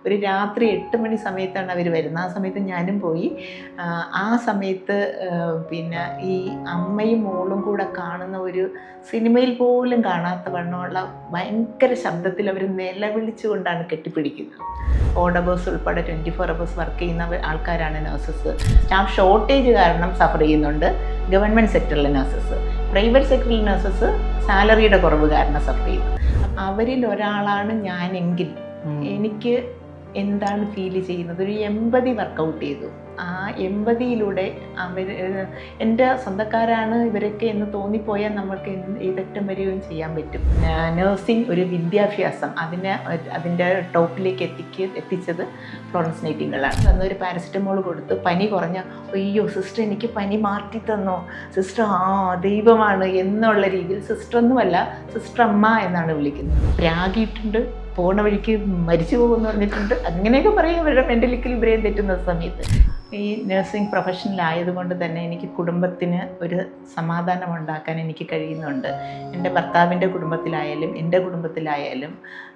ഒരു രാത്രി 8 മണി സമയത്താണ് അവർ വരുന്നത്. ആ സമയത്ത് ഞാനും പോയി. ആ സമയത്ത് പിന്നെ ഈ അമ്മയും മോളും കൂടെ കാണുന്ന ഒരു സിനിമയിൽ പോലും കാണാത്ത വണ്ണമുള്ള ഭയങ്കര ശബ്ദത്തിൽ അവർ നിലവിളിച്ചുകൊണ്ടാണ് കെട്ടിപ്പിടിക്കുന്നത്. ഓഡ് അവേഴ്സ് ഉൾപ്പെടെ 24 അവേഴ്സ് വർക്ക് ചെയ്യുന്ന ആൾക്കാരാണ് നഴ്സസ്. സ്റ്റാഫ് ഷോർട്ടേജ് കാരണം സഫർ ചെയ്യുന്നുണ്ട് ഗവൺമെൻറ് സെക്ടറിലെ നഴ്സസ്. പ്രൈവറ്റ് സെക്ടറിൽ നഴ്സസ് സാലറിയുടെ കുറവ് കാരണം സഫർ ചെയ്യുന്നു. അവരിൽ ഒരാളാണ് ഞാനെങ്കിൽ എനിക്ക് എന്താണ് ഫീൽ ചെയ്യുന്നത്, ഒരു എമ്പതി വർക്കൗട്ട് ചെയ്തു. ആ എമ്പതിയിലൂടെ എൻ്റെ സ്വന്തക്കാരാണ് ഇവരൊക്കെ എന്ന് തോന്നിപ്പോയാൽ നമുക്ക് ഏതറ്റം വരികയും ചെയ്യാൻ പറ്റും. നഴ്സിംഗ് ഒരു വിദ്യാഭ്യാസം, അതിൻ്റെ ടോപ്പിലേക്ക് എത്തിച്ചത് ഫ്ലോറൻസ് നൈറ്റിംഗേളാണ്. അന്നൊരു പാരസിറ്റമോൾ കൊടുത്ത് പനി കുറഞ്ഞ, അയ്യോ സിസ്റ്റർ എനിക്ക് പനി മാറ്റി തന്നോ, സിസ്റ്റർ ദൈവമാണ് എന്നുള്ള രീതിയിൽ, സിസ്റ്ററൊന്നുമല്ല സിസ്റ്റർ അമ്മ എന്നാണ് വിളിക്കുന്നത്. രാഗിയിട്ടുണ്ട്, പോണ വഴിക്ക് മരിച്ചു പോകുമെന്ന് പറഞ്ഞിട്ടുണ്ട്. അങ്ങനെയൊക്കെ പറയും അവരുടെ മെൻ്റലിക്കൽ ബ്രെയിൻ തെറ്റുന്ന സമയത്ത്. ഈ നഴ്സിംഗ് പ്രൊഫഷനിലായതുകൊണ്ട് തന്നെ എനിക്ക് കുടുംബത്തിന് ഒരു സമാധാനം ഉണ്ടാക്കാൻ എനിക്ക് കഴിയുന്നുണ്ട്. എൻ്റെ ഭർത്താവിൻ്റെ കുടുംബത്തിലായാലും എൻ്റെ കുടുംബത്തിലായാലും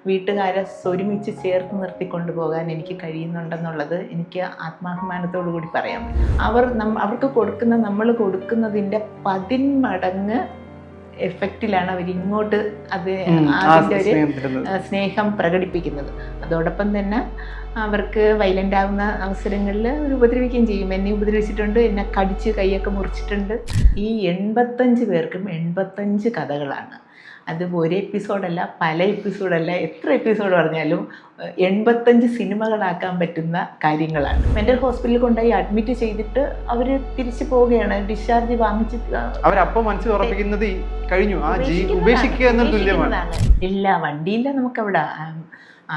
വീട്ടുകാരെ ഒരുമിച്ച് ചേർത്ത് നിർത്തിക്കൊണ്ടു പോകാൻ എനിക്ക് കഴിയുന്നുണ്ടെന്നുള്ളത് എനിക്ക് ആത്മാഭിമാനത്തോടു കൂടി പറയാൻ പറ്റും. അവർക്ക് നമ്മൾ കൊടുക്കുന്നതിൻ്റെ 10 മടങ്ങ് എഫക്റ്റിലാണ് അവരിങ്ങോട്ട് അതിൻ്റെ ഒരു സ്നേഹം പ്രകടിപ്പിക്കുന്നത്. അതോടൊപ്പം തന്നെ അവർക്ക് വയലൻ്റ് ആവുന്ന അവസരങ്ങളിൽ അവർ ഉപദ്രവിക്കുകയും ചെയ്യും. എന്നെ ഉപദ്രവിച്ചിട്ടുണ്ട്, എന്നെ കടിച്ച് കൈയൊക്കെ മുറിച്ചിട്ടുണ്ട്. ഈ 85 പേർക്കും 85 കഥകളാണ്. അത് ഒരു എപ്പിസോഡല്ല, പല എപ്പിസോഡല്ല, എത്ര എപ്പിസോഡ് പറഞ്ഞാലും 85 സിനിമകളാക്കാൻ പറ്റുന്ന കാര്യങ്ങളാണ്. മെൻ്റൽ ഹോസ്പിറ്റലിൽ കൊണ്ടുപോയി അഡ്മിറ്റ് ചെയ്തിട്ട് അവർ തിരിച്ചു പോവുകയാണ്. ഡിസ്ചാർജ് വാങ്ങിച്ചിട്ട് അവരപ്പം മനസ്സിൽ ഉറപ്പിക്കുന്നത് കഴിഞ്ഞു, ഉപേക്ഷിക്കുക എന്നതിന് തുല്യമാണ്. ഇല്ല, വണ്ടിയില്ല നമുക്കവിടെ.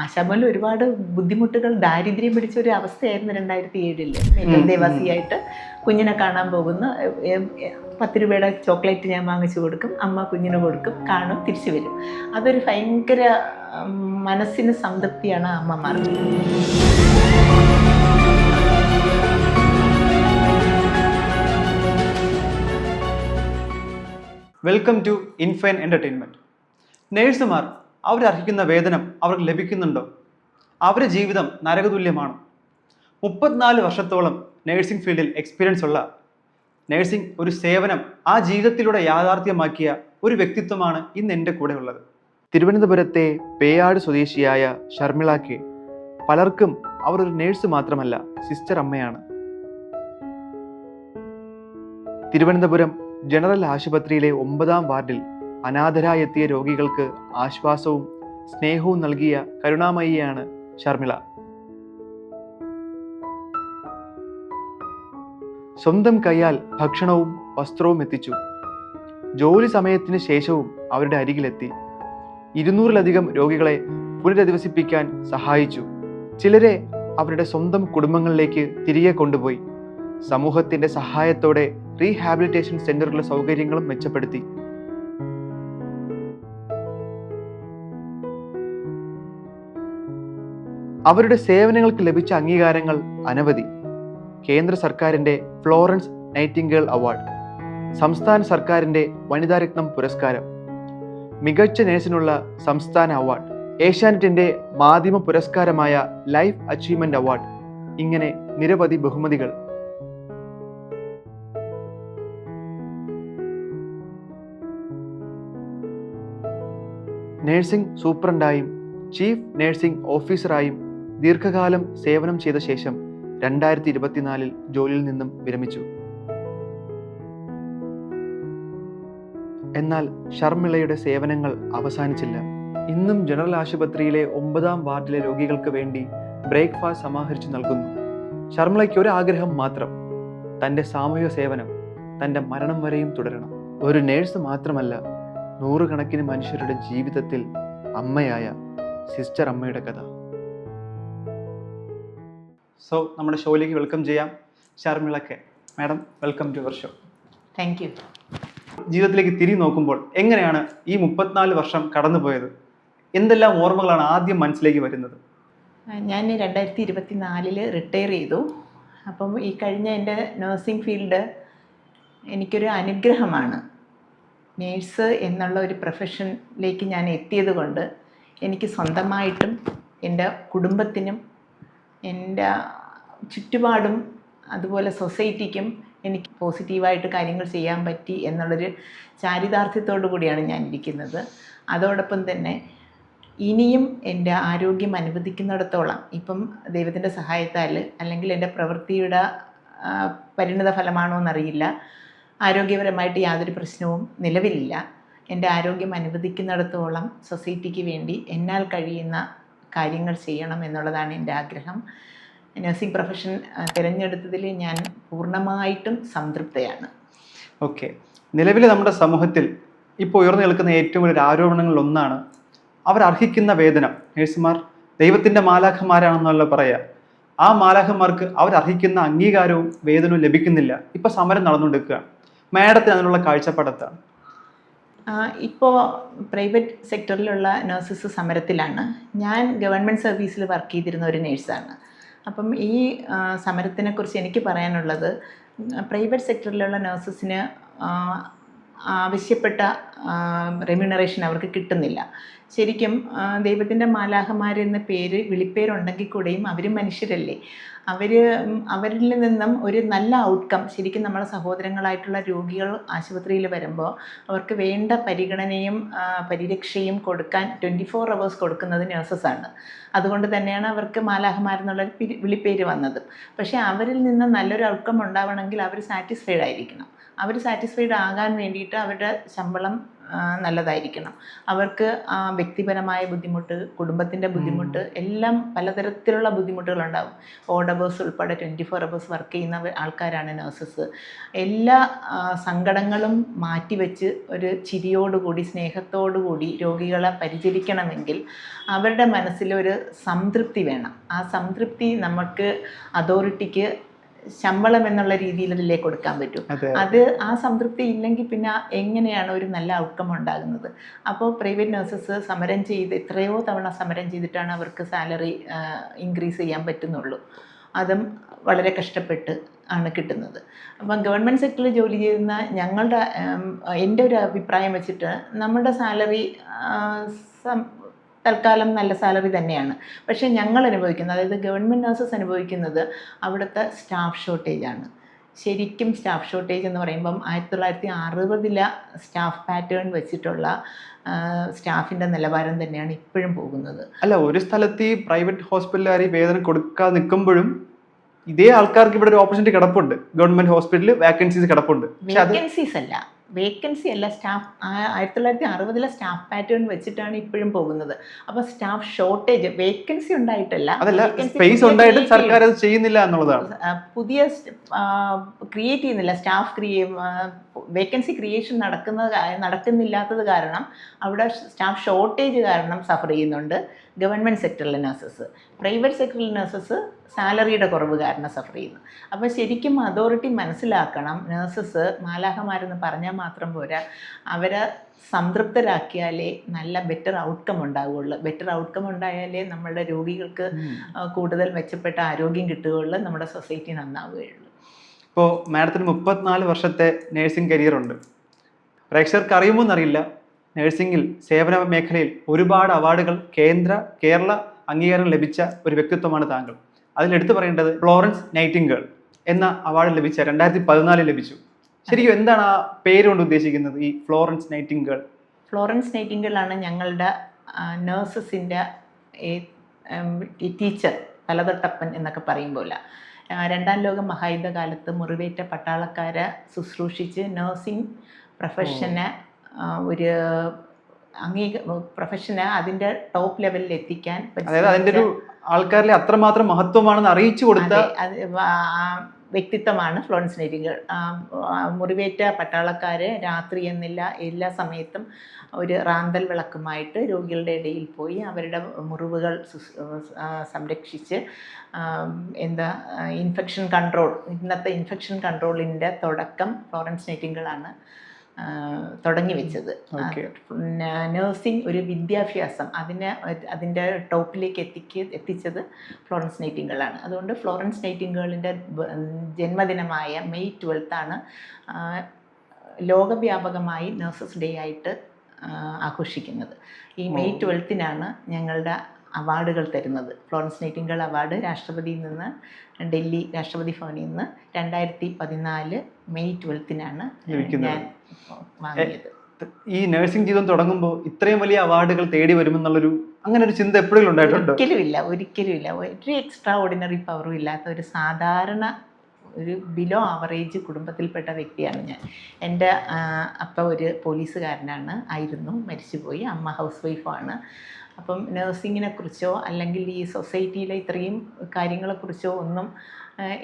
ആശാമോൽ ഒരുപാട് ബുദ്ധിമുട്ടുകൾ, ദാരിദ്ര്യം പിടിച്ച ഒരു അവസ്ഥയായിരുന്നു 2007 ദേവാസിയായിട്ട് കുഞ്ഞിനെ കാണാൻ പോകുന്നു. 10 രൂപയുടെ ചോക്ലേറ്റ് ഞാൻ വാങ്ങിച്ചു കൊടുക്കും, അമ്മ കുഞ്ഞിന് കൊടുക്കും, കാണും, തിരിച്ചു വരും. അതൊരു ഭയങ്കര മനസ്സിന് സംതൃപ്തിയാണ് അമ്മമാർക്ക്. Welcome to Infine entertainment. നേഴ്സുമാർ അവരർഹിക്കുന്ന വേതനം അവർക്ക് ലഭിക്കുന്നുണ്ടോ? അവരുടെ ജീവിതം നരകതുല്യമാണ്. 34 വർഷത്തോളം നേഴ്സിംഗ് ഫീൽഡിൽ എക്സ്പീരിയൻസ് ഉള്ള, നേഴ്സിംഗ് ഒരു സേവനം ആ ജീവിതത്തിലൂടെ യാഥാർത്ഥ്യമാക്കിയ ഒരു വ്യക്തിത്വമാണ് ഇന്ന് എൻ്റെ കൂടെ ഉള്ളത്. തിരുവനന്തപുരത്തെ പേയാട് സ്വദേശിയായ ഷർമിള കെ. പലർക്കും അവർ ഒരു നേഴ്സ് മാത്രമല്ല, സിസ്റ്റർ അമ്മയാണ്. തിരുവനന്തപുരം ജനറൽ ആശുപത്രിയിലെ 9ാം വാർഡിൽ അനാഥരായി എത്തിയ രോഗികൾക്ക് ആശ്വാസവും സ്നേഹവും നൽകിയ കരുണാമയിയാണ് ഷർമിള. സ്വന്തം കൈയാൽ ഭക്ഷണവും വസ്ത്രവും എത്തിച്ചു. ജോലി സമയത്തിന് ശേഷവും അവരുടെ അരികിലെത്തി. 200-ലധികം രോഗികളെ പുനരധിവസിപ്പിക്കാൻ സഹായിച്ചു. ചിലരെ അവരുടെ സ്വന്തം കുടുംബങ്ങളിലേക്ക് തിരികെ കൊണ്ടുപോയി. സമൂഹത്തിന്റെ സഹായത്തോടെ റീഹാബിലിറ്റേഷൻ സെന്ററുകളുടെ സൗകര്യങ്ങളും മെച്ചപ്പെടുത്തി. അവരുടെ സേവനങ്ങൾക്ക് ലഭിച്ച അംഗീകാരങ്ങൾ അനവധി. കേന്ദ്ര സർക്കാരിൻ്റെ ഫ്ലോറൻസ് നൈറ്റിംഗേൾ അവാർഡ്, സംസ്ഥാന സർക്കാരിൻ്റെ വനിതാരത്നം പുരസ്കാരം, മികച്ച നേഴ്സിനുള്ള സംസ്ഥാന അവാർഡ്, ഏഷ്യാനെറ്റിൻ്റെ മാധ്യമ പുരസ്കാരമായ ലൈഫ് അച്ചീവ്മെന്റ് അവാർഡ്, ഇങ്ങനെ നിരവധി ബഹുമതികൾ. നേഴ്സിംഗ് സൂപ്രണ്ടായും ചീഫ് നേഴ്സിംഗ് ഓഫീസറായും ദീർഘകാലം സേവനം ചെയ്ത ശേഷം 2024 ജോലിയിൽ നിന്നും വിരമിച്ചു. എന്നാൽ ഷർമിളയുടെ സേവനങ്ങൾ അവസാനിച്ചില്ല. ഇന്നും ജനറൽ ആശുപത്രിയിലെ 9ാം വാർഡിലെ രോഗികൾക്ക് വേണ്ടി ബ്രേക്ക്ഫാസ്റ്റ് സമാഹരിച്ചു നൽകുന്നു. ഷർമിളയ്ക്ക് ഒരു ആഗ്രഹം മാത്രം, തൻ്റെ സാമൂഹിക സേവനം തൻ്റെ മരണം വരെയും തുടരണം. ഒരു നേഴ്സ് മാത്രമല്ല, 100 കണക്കിന് മനുഷ്യരുടെ ജീവിതത്തിൽ അമ്മയായ സിസ്റ്റർ അമ്മയുടെ കഥ. സോ നമ്മുടെ ഷോയിലേക്ക് വെൽക്കം ചെയ്യാം Sharmila K. Madam, welcome to our show. Thank you. ജീവിതത്തിലേക്ക് തിരിഞ്ഞു നോക്കുമ്പോൾ എങ്ങനെയാണ് ഈ 34 വർഷം കടന്നുപോയത്? എന്തെല്ലാം ഓർമ്മകളാണ് ആദ്യം മനസ്സിലേക്ക് വരുന്നത്? ഞാൻ 2024 റിട്ടയർ ചെയ്തു. അപ്പം ഈ കഴിഞ്ഞ എൻ്റെ നഴ്സിംഗ് ഫീൽഡ് എനിക്കൊരു അനുഗ്രഹമാണ്. നേഴ്സ് എന്നുള്ള ഒരു പ്രൊഫഷനിലേക്ക് ഞാൻ എത്തിയത് കൊണ്ട് എനിക്ക് സ്വന്തമായിട്ടും എൻ്റെ കുടുംബത്തിനും എൻ്റെ ചുറ്റുപാടും അതുപോലെ സൊസൈറ്റിക്കും എനിക്ക് പോസിറ്റീവായിട്ട് കാര്യങ്ങൾ ചെയ്യാൻ പറ്റി എന്നുള്ളൊരു ചാരിതാർത്ഥ്യത്തോടു കൂടിയാണ് ഞാൻ ഇരിക്കുന്നത്. അതോടൊപ്പം തന്നെ ഇനിയും എൻ്റെ ആരോഗ്യം അനുവദിക്കുന്നിടത്തോളം, ഇപ്പം ദൈവത്തിൻ്റെ സഹായത്താൽ അല്ലെങ്കിൽ എൻ്റെ പ്രവൃത്തിയുടെ പരിണിത ഫലമാണോ എന്നറിയില്ല, ആരോഗ്യപരമായിട്ട് യാതൊരു പ്രശ്നവും നിലവിലില്ല. എൻ്റെ ആരോഗ്യം അനുവദിക്കുന്നിടത്തോളം സൊസൈറ്റിക്ക് വേണ്ടി എന്നാൽ കഴിയുന്ന കാര്യങ്ങൾ ചെയ്യണം എന്നുള്ളതാണ് എൻ്റെ ആഗ്രഹം. നഴ്സിംഗ് പ്രൊഫഷൻ തിരഞ്ഞെടുത്തതിൽ ഞാൻ പൂർണ്ണമായിട്ടും സംതൃപ്തയാണ്. ഓക്കെ, നിലവിൽ നമ്മുടെ സമൂഹത്തിൽ ഇപ്പോൾ ഉയർന്നു നിൽക്കുന്ന ഏറ്റവും വലിയ ആരോപണങ്ങളിൽ ഒന്നാണ് അവർ അർഹിക്കുന്ന വേതനം. നഴ്സുമാർ ദൈവത്തിൻ്റെ മാലാഖമാരാണെന്നല്ല പറയുക. ആ മാലാഖമാർക്ക് അവരർഹിക്കുന്ന അംഗീകാരവും വേതനവും ലഭിക്കുന്നില്ല. ഇപ്പോൾ സമരം നടന്നുകൊണ്ടിരിക്കുകയാണ്. മാഡത്തിന് അതിനുള്ള കാഴ്ചപ്പാടത്താണ്? ഇപ്പോൾ പ്രൈവറ്റ് സെക്ടറിലുള്ള നഴ്സസ് സമരത്തിലാണ്. ഞാൻ ഗവൺമെൻറ് സർവീസിൽ വർക്ക് ചെയ്തിരുന്ന ഒരു നേഴ്സാണ്. അപ്പം ഈ സമരത്തിനെക്കുറിച്ച് എനിക്ക് പറയാനുള്ളത്, പ്രൈവറ്റ് സെക്ടറിലുള്ള നഴ്സസിന് ആവശ്യപ്പെട്ട റെമ്യൂണറേഷൻ അവർക്ക് കിട്ടുന്നില്ല. ശരിക്കും ദൈവത്തിൻ്റെ മാലാഖമാരെന്ന പേര് വിളിപ്പേരുണ്ടെങ്കിൽ കൂടെയും അവർ മനുഷ്യരല്ലേ. അവരിൽ നിന്നും ഒരു നല്ല ഔട്ട്കം, ശരിക്കും നമ്മുടെ സഹോദരങ്ങളായിട്ടുള്ള രോഗികൾ ആശുപത്രിയിൽ വരുമ്പോൾ അവർക്ക് വേണ്ട പരിഗണനയും പരിരക്ഷയും കൊടുക്കാൻ 24 hours കൊടുക്കുന്നത് നഴ്സസാണ്. അതുകൊണ്ട് തന്നെയാണ് അവർക്ക് മാലാഖമാരെന്നുള്ള വിളിപ്പേര് വന്നത്. പക്ഷേ അവരിൽ നിന്ന് നല്ലൊരു ഔട്ട്കം ഉണ്ടാവണമെങ്കിൽ അവർ സാറ്റിസ്ഫൈഡ് ആയിരിക്കണം. അവർ സാറ്റിസ്ഫൈഡ് ആകാൻ വേണ്ടിയിട്ട് അവരുടെ ശമ്പളം നല്ലതായിരിക്കണം. അവർക്ക് വ്യക്തിപരമായ ബുദ്ധിമുട്ട്, കുടുംബത്തിൻ്റെ ബുദ്ധിമുട്ട്, എല്ലാം പലതരത്തിലുള്ള ബുദ്ധിമുട്ടുകളുണ്ടാകും. ഓഡ് അവേഴ്സ് ഉൾപ്പെടെ 24 hours വർക്ക് ചെയ്യുന്ന ആൾക്കാരാണ് നഴ്സസ്. എല്ലാ സങ്കടങ്ങളും മാറ്റിവെച്ച് ഒരു ചിരിയോടുകൂടി സ്നേഹത്തോടുകൂടി രോഗികളെ പരിചരിക്കണമെങ്കിൽ അവരുടെ മനസ്സിലൊരു സംതൃപ്തി വേണം. ആ സംതൃപ്തി നമുക്ക് അതോറിറ്റിക്ക് ശമ്പളം എന്നുള്ള രീതിയിലല്ലേ കൊടുക്കാൻ പറ്റും. അത് ആ സംതൃപ്തി ഇല്ലെങ്കിൽ പിന്നെ എങ്ങനെയാണ് ഒരു നല്ല ഔട്ട്കം ഉണ്ടാകുന്നത്? അപ്പോൾ പ്രൈവറ്റ് നഴ്സസ് സമരം ചെയ്ത് എത്രയോ തവണ സമരം ചെയ്തിട്ടാണ് അവർക്ക് സാലറി ഇൻക്രീസ് ചെയ്യാൻ പറ്റുന്നുള്ളൂ. അതും വളരെ കഷ്ടപ്പെട്ട് ആണ് കിട്ടുന്നത്. അപ്പം ഗവൺമെൻറ് സെക്ടറിൽ ജോലി ചെയ്യുന്ന എൻ്റെ ഒരു അഭിപ്രായം വെച്ചിട്ട് നമ്മുടെ സാലറി തൽക്കാലം നല്ല സാലറി തന്നെയാണ്. പക്ഷേ ഞങ്ങൾ അനുഭവിക്കുന്നത്, അതായത് ഗവൺമെൻറ് നഴ്സസ് അനുഭവിക്കുന്നത് അവിടുത്തെ സ്റ്റാഫ് ഷോർട്ടേജാണ്. ശരിക്കും സ്റ്റാഫ് ഷോർട്ടേജ് എന്ന് പറയുമ്പം 1960 സ്റ്റാഫ് പാറ്റേൺ വെച്ചിട്ടുള്ള സ്റ്റാഫിൻ്റെ നിലവാരം തന്നെയാണ് ഇപ്പോഴും പോകുന്നത്. അല്ല, ഒരു സ്ഥലത്ത് ഈ പ്രൈവറ്റ് ഹോസ്പിറ്റലുകാർ വേതനം കൊടുക്കാതെ നിൽക്കുമ്പോഴും ഇതേ ആൾക്കാർക്ക് ഇവിടെ ഒരു ഓപ്പർച്യൂണിറ്റി കിടപ്പുണ്ട്. ഗവൺമെന്റ് ഹോസ്പിറ്റലിൽ വേക്കൻസീസ് കിടപ്പുണ്ട്. വേക്കൻസി അല്ല, സ്റ്റാഫ് 1960 സ്റ്റാഫ് പാറ്റേൺ വെച്ചിട്ടാണ് ഇപ്പോഴും പോകുന്നത്. അപ്പോൾ സ്റ്റാഫ് ഷോർട്ടേജ്, വേക്കൻസി ഉണ്ടായിട്ടല്ല, അതല്ല, സ്പേസ് ഉണ്ടായിട്ട് സർക്കാർ അത് ചെയ്യുന്നില്ല എന്നുള്ളതാണ്. പുതിയ ക്രിയേറ്റ് ചെയ്യുന്നില്ല. വേക്കൻസി ക്രിയേഷൻ നടക്കുന്നില്ലാത്തത് കാരണം അവിടെ സ്റ്റാഫ് ഷോർട്ടേജ് കാരണം സഫർ ചെയ്യുന്നുണ്ട് ഗവൺമെൻറ് സെക്ടറിലെ നഴ്സസ്. പ്രൈവറ്റ് സെക്ടറിലെ നഴ്സസ് സാലറിയുടെ കുറവ് കാരണം സഫർ ചെയ്യുന്നു. അപ്പോൾ ശരിക്കും അതോറിറ്റി മനസ്സിലാക്കണം, നഴ്സസ് മാലാഖമാരെന്ന് പറഞ്ഞാൽ മാത്രം പോരാ, അവരെ സംതൃപ്തരാക്കിയാലേ നല്ല ബെറ്റർ ഔട്ട്കം ഉണ്ടാവുകയുള്ളൂ. ബെറ്റർ ഔട്ട്കം ഉണ്ടായാലേ നമ്മളുടെ രോഗികൾക്ക് കൂടുതൽ മെച്ചപ്പെട്ട ആരോഗ്യം കിട്ടുകയുള്ളൂ, നമ്മുടെ സൊസൈറ്റി നന്നാവുകയുള്ളൂ. ഇപ്പോൾ മാഡത്തിന് 34 വർഷത്തെ നേഴ്സിംഗ് കരിയർ ഉണ്ട്. പ്രേക്ഷകർക്ക് അറിയുമോ എന്നറിയില്ല, നേഴ്സിംഗിൽ സേവന മേഖലയിൽ ഒരുപാട് അവാർഡുകൾ കേരള അംഗീകാരം ലഭിച്ച ഒരു വ്യക്തിത്വമാണ് താങ്കൾ. അതിലെടുത്തു പറയേണ്ടത് ഫ്ലോറൻസ് നൈറ്റിംഗേൾ എന്ന അവാർഡ് ലഭിച്ച 2014 ലഭിച്ചു. ശരിക്കും എന്താണ് ആ പേര് കൊണ്ട് ഉദ്ദേശിക്കുന്നത്, ഈ ഫ്ലോറൻസ് നൈറ്റിംഗേൾ? ഫ്ലോറൻസ് നൈറ്റിംഗേൾ ആണ് ഞങ്ങളുടെ നഴ്സസിൻ്റെ ടീച്ചർ, തലതൊട്ടപ്പൻ എന്നൊക്കെ പറയുമ്പോൾ. 2ാം ലോക മഹായുദ്ധകാലത്ത് മുറിവേറ്റ പട്ടാളക്കാരെ ശുശ്രൂഷിച്ച് നഴ്സിംഗ് പ്രൊഫഷനെ പ്രൊഫഷനെ അതിൻ്റെ ടോപ്പ് ലെവലിൽ എത്തിക്കാൻ പറ്റും. ആൾക്കാരിൽ അത്രമാത്രം മഹത്വമാണെന്ന് അറിയിച്ചു കൊടുത്ത വ്യക്തിത്വമാണ് ഫ്ലോറൻസ് നൈറ്റിംഗേൾ. മുറിവേറ്റ പട്ടാളക്കാരെ രാത്രി എന്നില്ല എല്ലാ സമയത്തും ഒരു റാന്തൽ വിളക്കുമായിട്ട് രോഗികളുടെ ഇടയിൽ പോയി അവരുടെ മുറിവുകൾ സംരക്ഷിച്ച് ഇൻഫെക്ഷൻ കൺട്രോൾ, ഇന്നത്തെ ഇൻഫെക്ഷൻ കൺട്രോളിൻ്റെ തുടക്കം ഫ്ലോറൻസ് നൈറ്റിംഗേളാണ് തുടങ്ങി വെച്ചത്. നഴ്സിംഗ് ഒരു വിദ്യാഭ്യാസം, അതിൻ്റെ ടോപ്പിലേക്ക് എത്തിച്ചത് ഫ്ലോറൻസ് നൈറ്റിംഗേളാണ്. അതുകൊണ്ട് ഫ്ലോറൻസ് നൈറ്റിംഗേളിൻ്റെ ജന്മദിനമായ May 12 ലോകവ്യാപകമായി നഴ്സസ് ഡേ ആയിട്ട് ആഘോഷിക്കുന്നത്. ഈ May 12 ഞങ്ങളുടെ അവാർഡുകൾ തരുന്നത്. ഫ്ലോറൻസ് നൈറ്റിംഗേൽ അവാർഡ് രാഷ്ട്രപതിയിൽ നിന്ന്, ഡൽഹി രാഷ്ട്രപതി ഭവനിൽ നിന്ന് 2014 മെയ് 12-നാണ് ഞാൻ വാങ്ങിയത്. ഈ നഴ്സിംഗ് ജീവിതം തുടങ്ങുമ്പോൾ ഇത്രയും വലിയ അവാർഡുകൾ തേടി വരുമെന്നുള്ളൊരു അങ്ങനെ ഒരു ചിന്ത എപ്പോഴും ഉണ്ടായിട്ടുണ്ടോ? ഒരിക്കലുമില്ല. ഒരു എക്സ്ട്രാ ഓർഡിനറി പവറും ഇല്ലാത്ത ഒരു സാധാരണ ഒരു ബിലോ ആവറേജ് കുടുംബത്തിൽപ്പെട്ട വ്യക്തിയാണ് ഞാൻ. എൻ്റെ അപ്പ ഒരു ആയിരുന്നു, മരിച്ചുപോയി. അമ്മ ഹൗസ് വൈഫാണ്. അപ്പം നഴ്സിങ്ങിനെ കുറിച്ചോ അല്ലെങ്കിൽ ഈ സൊസൈറ്റിയിലെ ഇത്രയും കാര്യങ്ങളെക്കുറിച്ചോ ഒന്നും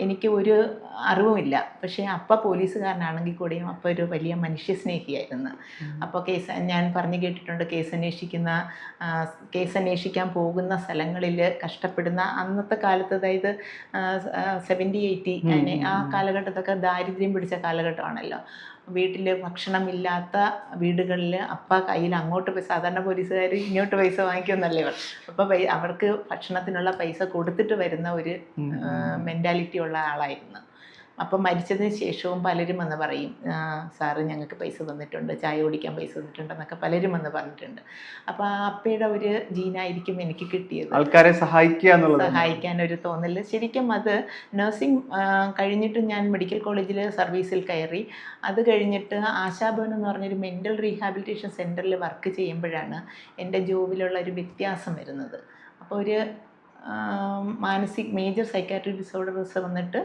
എനിക്ക് ഒരു അറിവുമില്ല. പക്ഷേ അപ്പ പോലീസുകാരനാണെങ്കിൽ കൂടിയും അപ്പ ഒരു വലിയ മനുഷ്യസ്നേഹിയായിരുന്നു. അപ്പോൾ ഞാൻ പറഞ്ഞു കേട്ടിട്ടുണ്ട്, കേസ് അന്വേഷിക്കാൻ പോകുന്ന സ്ഥലങ്ങളിൽ കഷ്ടപ്പെടുന്ന അന്നത്തെ കാലത്ത്, അതായത് 70, 80 ആ കാലഘട്ടത്തൊക്കെ ദാരിദ്ര്യം പിടിച്ച കാലഘട്ടമാണല്ലോ. വീട്ടിൽ ഭക്ഷണമില്ലാത്ത വീടുകളിൽ അപ്പ കയ്യിൽ അങ്ങോട്ട് സാധാരണ പോലീസുകാർ ഇങ്ങോട്ട് പൈസ വാങ്ങിക്കുമെന്നല്ലേ അപ്പോൾ അവർക്ക് ഭക്ഷണത്തിനുള്ള പൈസ കൊടുത്തിട്ട് വരുന്ന ഒരു മെൻറ്റാലിറ്റി ഉള്ള ആളായിരുന്നു. അപ്പം മരിച്ചതിന് ശേഷവും പലരും വന്ന് പറയും, സാറ് ഞങ്ങൾക്ക് പൈസ തന്നിട്ടുണ്ട്, ചായ കുടിക്കാൻ പൈസ തന്നിട്ടുണ്ടെന്നൊക്കെ പലരും വന്ന് പറഞ്ഞിട്ടുണ്ട്. അപ്പോൾ ആ അപ്പയുടെ ഒരു ജീനായിരിക്കും എനിക്ക് കിട്ടിയത്, ആൾക്കാരെ സഹായിക്കാനൊരു തോന്നൽ. ശരിക്കും അത് നഴ്സിംഗ് കഴിഞ്ഞിട്ട് ഞാൻ മെഡിക്കൽ കോളേജിൽ സർവീസിൽ കയറി. അത് കഴിഞ്ഞിട്ട് ആശാഭവൻ എന്ന് പറഞ്ഞൊരു മെൻ്റൽ റീഹാബിലിറ്റേഷൻ സെൻറ്ററിൽ വർക്ക് ചെയ്യുമ്പോഴാണ് എൻ്റെ ജോബിലുള്ള ഒരു വ്യത്യാസം വരുന്നത്. അപ്പോൾ ഒരു മേജർ സൈക്കാട്രിക് ഡിസോർഡേഴ്സ് വന്നിട്ട്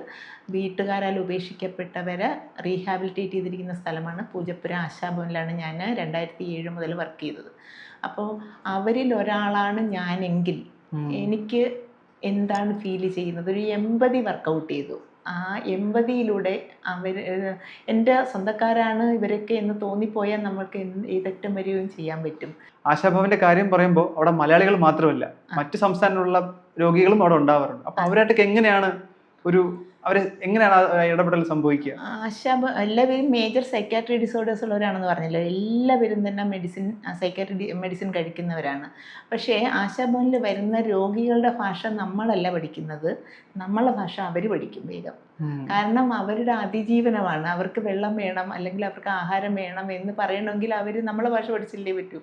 വീട്ടുകാരാൽ ഉപേക്ഷിക്കപ്പെട്ടവരെ റീഹാബിലിറ്റേറ്റ് ചെയ്തിരിക്കുന്ന സ്ഥലമാണ് പൂജപ്പുര ആശാഭവനിലാണ് ഞാൻ 2007 മുതൽ വർക്ക് ചെയ്തത്. അപ്പോൾ അവരിൽ ഒരാളാണ് ഞാനെങ്കിൽ എനിക്ക് എന്താണ് ഫീൽ ചെയ്യുന്നത്, ഒരു എമ്പതി വർക്കൗട്ട് ചെയ്തു. ആ എമ്പതിയിലൂടെ എൻ്റെ സ്വന്തക്കാരാണ് ഇവരൊക്കെ എന്ന് തോന്നിപ്പോയാൽ നമ്മൾക്ക് ഏതറ്റം വരികയും ചെയ്യാൻ പറ്റും. ആശാഭവന്റെ കാര്യം പറയുമ്പോൾ അവിടെ മലയാളികൾ മാത്രമല്ല, മറ്റു സംസ്ഥാനങ്ങളിലുള്ള രോഗികളും അവിടെ ഉണ്ടാവാറുണ്ട്. അപ്പൊ അവരായിട്ടൊക്കെ എങ്ങനെയാണ് ഇടപെടൽ സംഭവിക്കുക? എല്ലാവരും മേജർ സൈക്കാട്രി ഡിസോർഡേഴ്സ് ഉള്ളവരാണെന്ന് പറഞ്ഞില്ല, എല്ലാവരും തന്നെ മെഡിസിൻ കഴിക്കുന്നവരാണ്. പക്ഷേ ആശാഭവനിൽ വരുന്ന രോഗികളുടെ ഭാഷ നമ്മളല്ല പഠിക്കുന്നത്, നമ്മളെ ഭാഷ അവർ പഠിക്കും വേഗം. കാരണം അവരുടെ അതിജീവനമാണ്. അവർക്ക് വെള്ളം വേണം അല്ലെങ്കിൽ അവർക്ക് ആഹാരം വേണം എന്ന് പറയണമെങ്കിൽ അവർ നമ്മളെ ഭാഷ പഠിച്ചില്ലേ പറ്റൂ.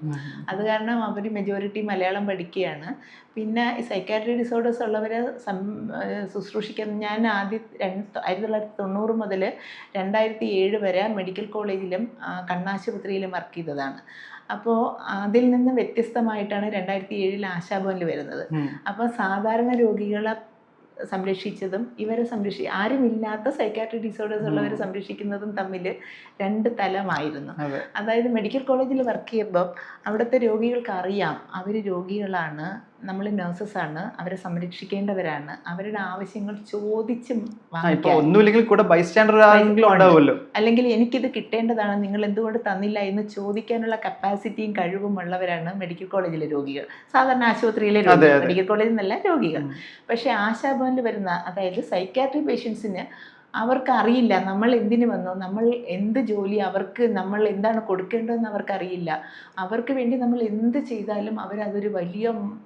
അത് കാരണം അവർ മെജോറിറ്റി മലയാളം പഠിക്കുകയാണ്. പിന്നെ സൈക്കാട്രി ഡിസോർഡേഴ്സ് ഉള്ളവരെ ശുശ്രൂഷിക്കാൻ ഞാൻ ആദ്യം 1990 മുതൽ 2007 വരെ മെഡിക്കൽ കോളേജിലും കണ്ണാശുപത്രിയിലും വർക്ക് ചെയ്തതാണ്. അപ്പോൾ അതിൽ നിന്ന് വ്യത്യസ്തമായിട്ടാണ് 2007 ആശാഭവനിൽ വരുന്നത്. അപ്പോൾ സാധാരണ രോഗികളെ സംരക്ഷിച്ചതും ഇവരെ ആരുമില്ലാത്ത സൈക്കാട്രിക് ഡിസോർഡേഴ്സ് ഉള്ളവരെ സംരക്ഷിക്കുന്നതും തമ്മിൽ 2 തലമായിരുന്നു. അതായത് മെഡിക്കൽ കോളേജിൽ വർക്ക് ചെയ്യുമ്പോൾ അവിടുത്തെ രോഗികൾക്ക് അറിയാം അവർ രോഗികളാണ്, നമ്മൾ നഴ്സസാണ്, അവരെ സംരക്ഷിക്കേണ്ടവരാണ്, അവരുടെ ആവശ്യങ്ങൾ ചോദിച്ചും അല്ലെങ്കിൽ എനിക്കിത് കിട്ടേണ്ടതാണ്, നിങ്ങൾ എന്തുകൊണ്ട് തന്നില്ല എന്ന് ചോദിക്കാനുള്ള കപ്പാസിറ്റിയും കഴിവും ഉള്ളവരാണ് മെഡിക്കൽ കോളേജിലെ രോഗികൾ. സാധാരണ ആശുപത്രിയിലെ രോഗികൾ, മെഡിക്കൽ കോളേജിൽ നിന്നല്ല രോഗികൾ. പക്ഷേ ആശാഭവനിൽ വരുന്ന, അതായത് സൈക്കാട്രി പേഷ്യൻസിന് അവർക്ക് അറിയില്ല നമ്മൾ എന്തിനു വന്നു, നമ്മൾ എന്ത് ജോലി, അവർക്ക് നമ്മൾ എന്താണ് കൊടുക്കേണ്ടതെന്ന് അവർക്കറിയില്ല. അവർക്ക് വേണ്ടി നമ്മൾ എന്ത് ചെയ്താലും അവരതൊരു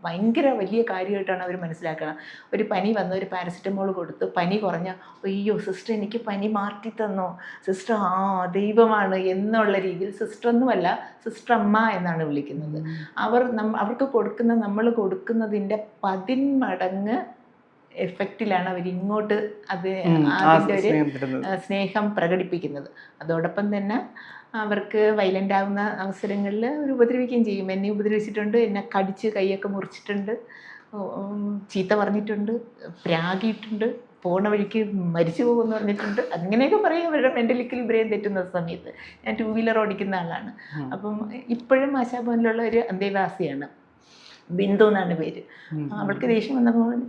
ഭയങ്കര വലിയ കാര്യമായിട്ടാണ് അവർ മനസ്സിലാക്കണം. ഒരു പനി വന്നു, ഒരു പാരസിറ്റമോൾ കൊടുത്തു, പനി കുറഞ്ഞ, അയ്യോ സിസ്റ്റർ എനിക്ക് പനി മാറ്റി തന്നോ, സിസ്റ്റർ ദൈവമാണ് എന്നുള്ള രീതിയിൽ, സിസ്റ്റർ ഒന്നുമല്ല സിസ്റ്റർ അമ്മ എന്നാണ് വിളിക്കുന്നത്. അവർക്ക് നമ്മൾ കൊടുക്കുന്നതിൻ്റെ 10 മടങ്ങ് എഫക്റ്റിലാണ് അവരിങ്ങോട്ട് അതിൻ്റെ ഒരു സ്നേഹം പ്രകടിപ്പിക്കുന്നത്. അതോടൊപ്പം തന്നെ അവർക്ക് വയലൻ്റ് ആവുന്ന അവസരങ്ങളിൽ അവർ ഉപദ്രവിക്കുകയും ചെയ്യും. എന്നെ ഉപദ്രവിച്ചിട്ടുണ്ട്, എന്നെ കടിച്ച് കൈയൊക്കെ മുറിച്ചിട്ടുണ്ട്, ചീത്ത പറഞ്ഞിട്ടുണ്ട്, പ്രാഗിയിട്ടുണ്ട്, പോണ വഴിക്ക് മരിച്ചു പോകുമെന്ന് പറഞ്ഞിട്ടുണ്ട്. അങ്ങനെയൊക്കെ പറയും അവരുടെ മെൻ്റലിക്കൽ ബ്രെയിൻ തെറ്റുന്ന സമയത്ത്. ഞാൻ 2 വീലർ ഓടിക്കുന്ന ആളാണ്. അപ്പം ഇപ്പോഴും ആശാഭവനിലുള്ള ഒരു അന്തേവാസിയാണ്, ബിന്ദു എന്നാണ് പേര്. അവൾക്ക് ദേഷ്യം വന്നപ്പോൾ,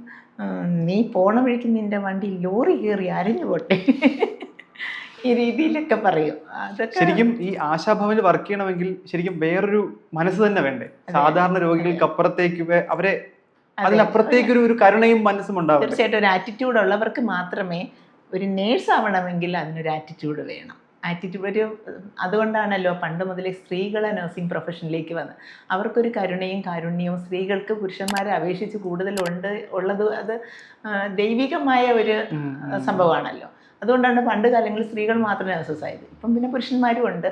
നീ പോണ വഴിക്ക് നിന്റെ വണ്ടി ലോറി കയറി അരഞ്ഞു പോട്ടെ, ഈ രീതിയിലൊക്കെ പറയും. അതൊക്കെ ശരിക്കും ഈ ആശാഭവനിൽ വർക്ക് ചെയ്യണമെങ്കിൽ ശരിക്കും വേറൊരു മനസ്സ് തന്നെ വേണ്ടേ? സാധാരണ രോഗികൾക്ക് അപ്പുറത്തേക്ക് അവരെ അതിനപ്പുറത്തേക്ക് ഒരു കരുണയും മനസ്സും ഉണ്ടാവും. തീർച്ചയായിട്ടും ഒരു ആറ്റിറ്റ്യൂഡ് ഉള്ളവർക്ക് മാത്രമേ ഒരു നേഴ്സ് ആവണമെങ്കിൽ അതിനൊരു ആറ്റിറ്റ്യൂഡ് വേണം. അതുകൊണ്ടാണല്ലോ പണ്ട് മുതലേ സ്ത്രീകളെ നഴ്സിംഗ് പ്രൊഫഷനിലേക്ക് വന്നത്. അവർക്കൊരു കരുണയും കാരുണ്യവും സ്ത്രീകൾക്ക് പുരുഷന്മാരെ അപേക്ഷിച്ച് ഉള്ളത് അത് ദൈവികമായ ഒരു സംഭവമാണല്ലോ. അതുകൊണ്ടാണ് പണ്ട് കാലങ്ങളിൽ സ്ത്രീകൾ മാത്രം നഴ്സസ് ആയത്. ഇപ്പം പിന്നെ പുരുഷന്മാരും ഉണ്ട്.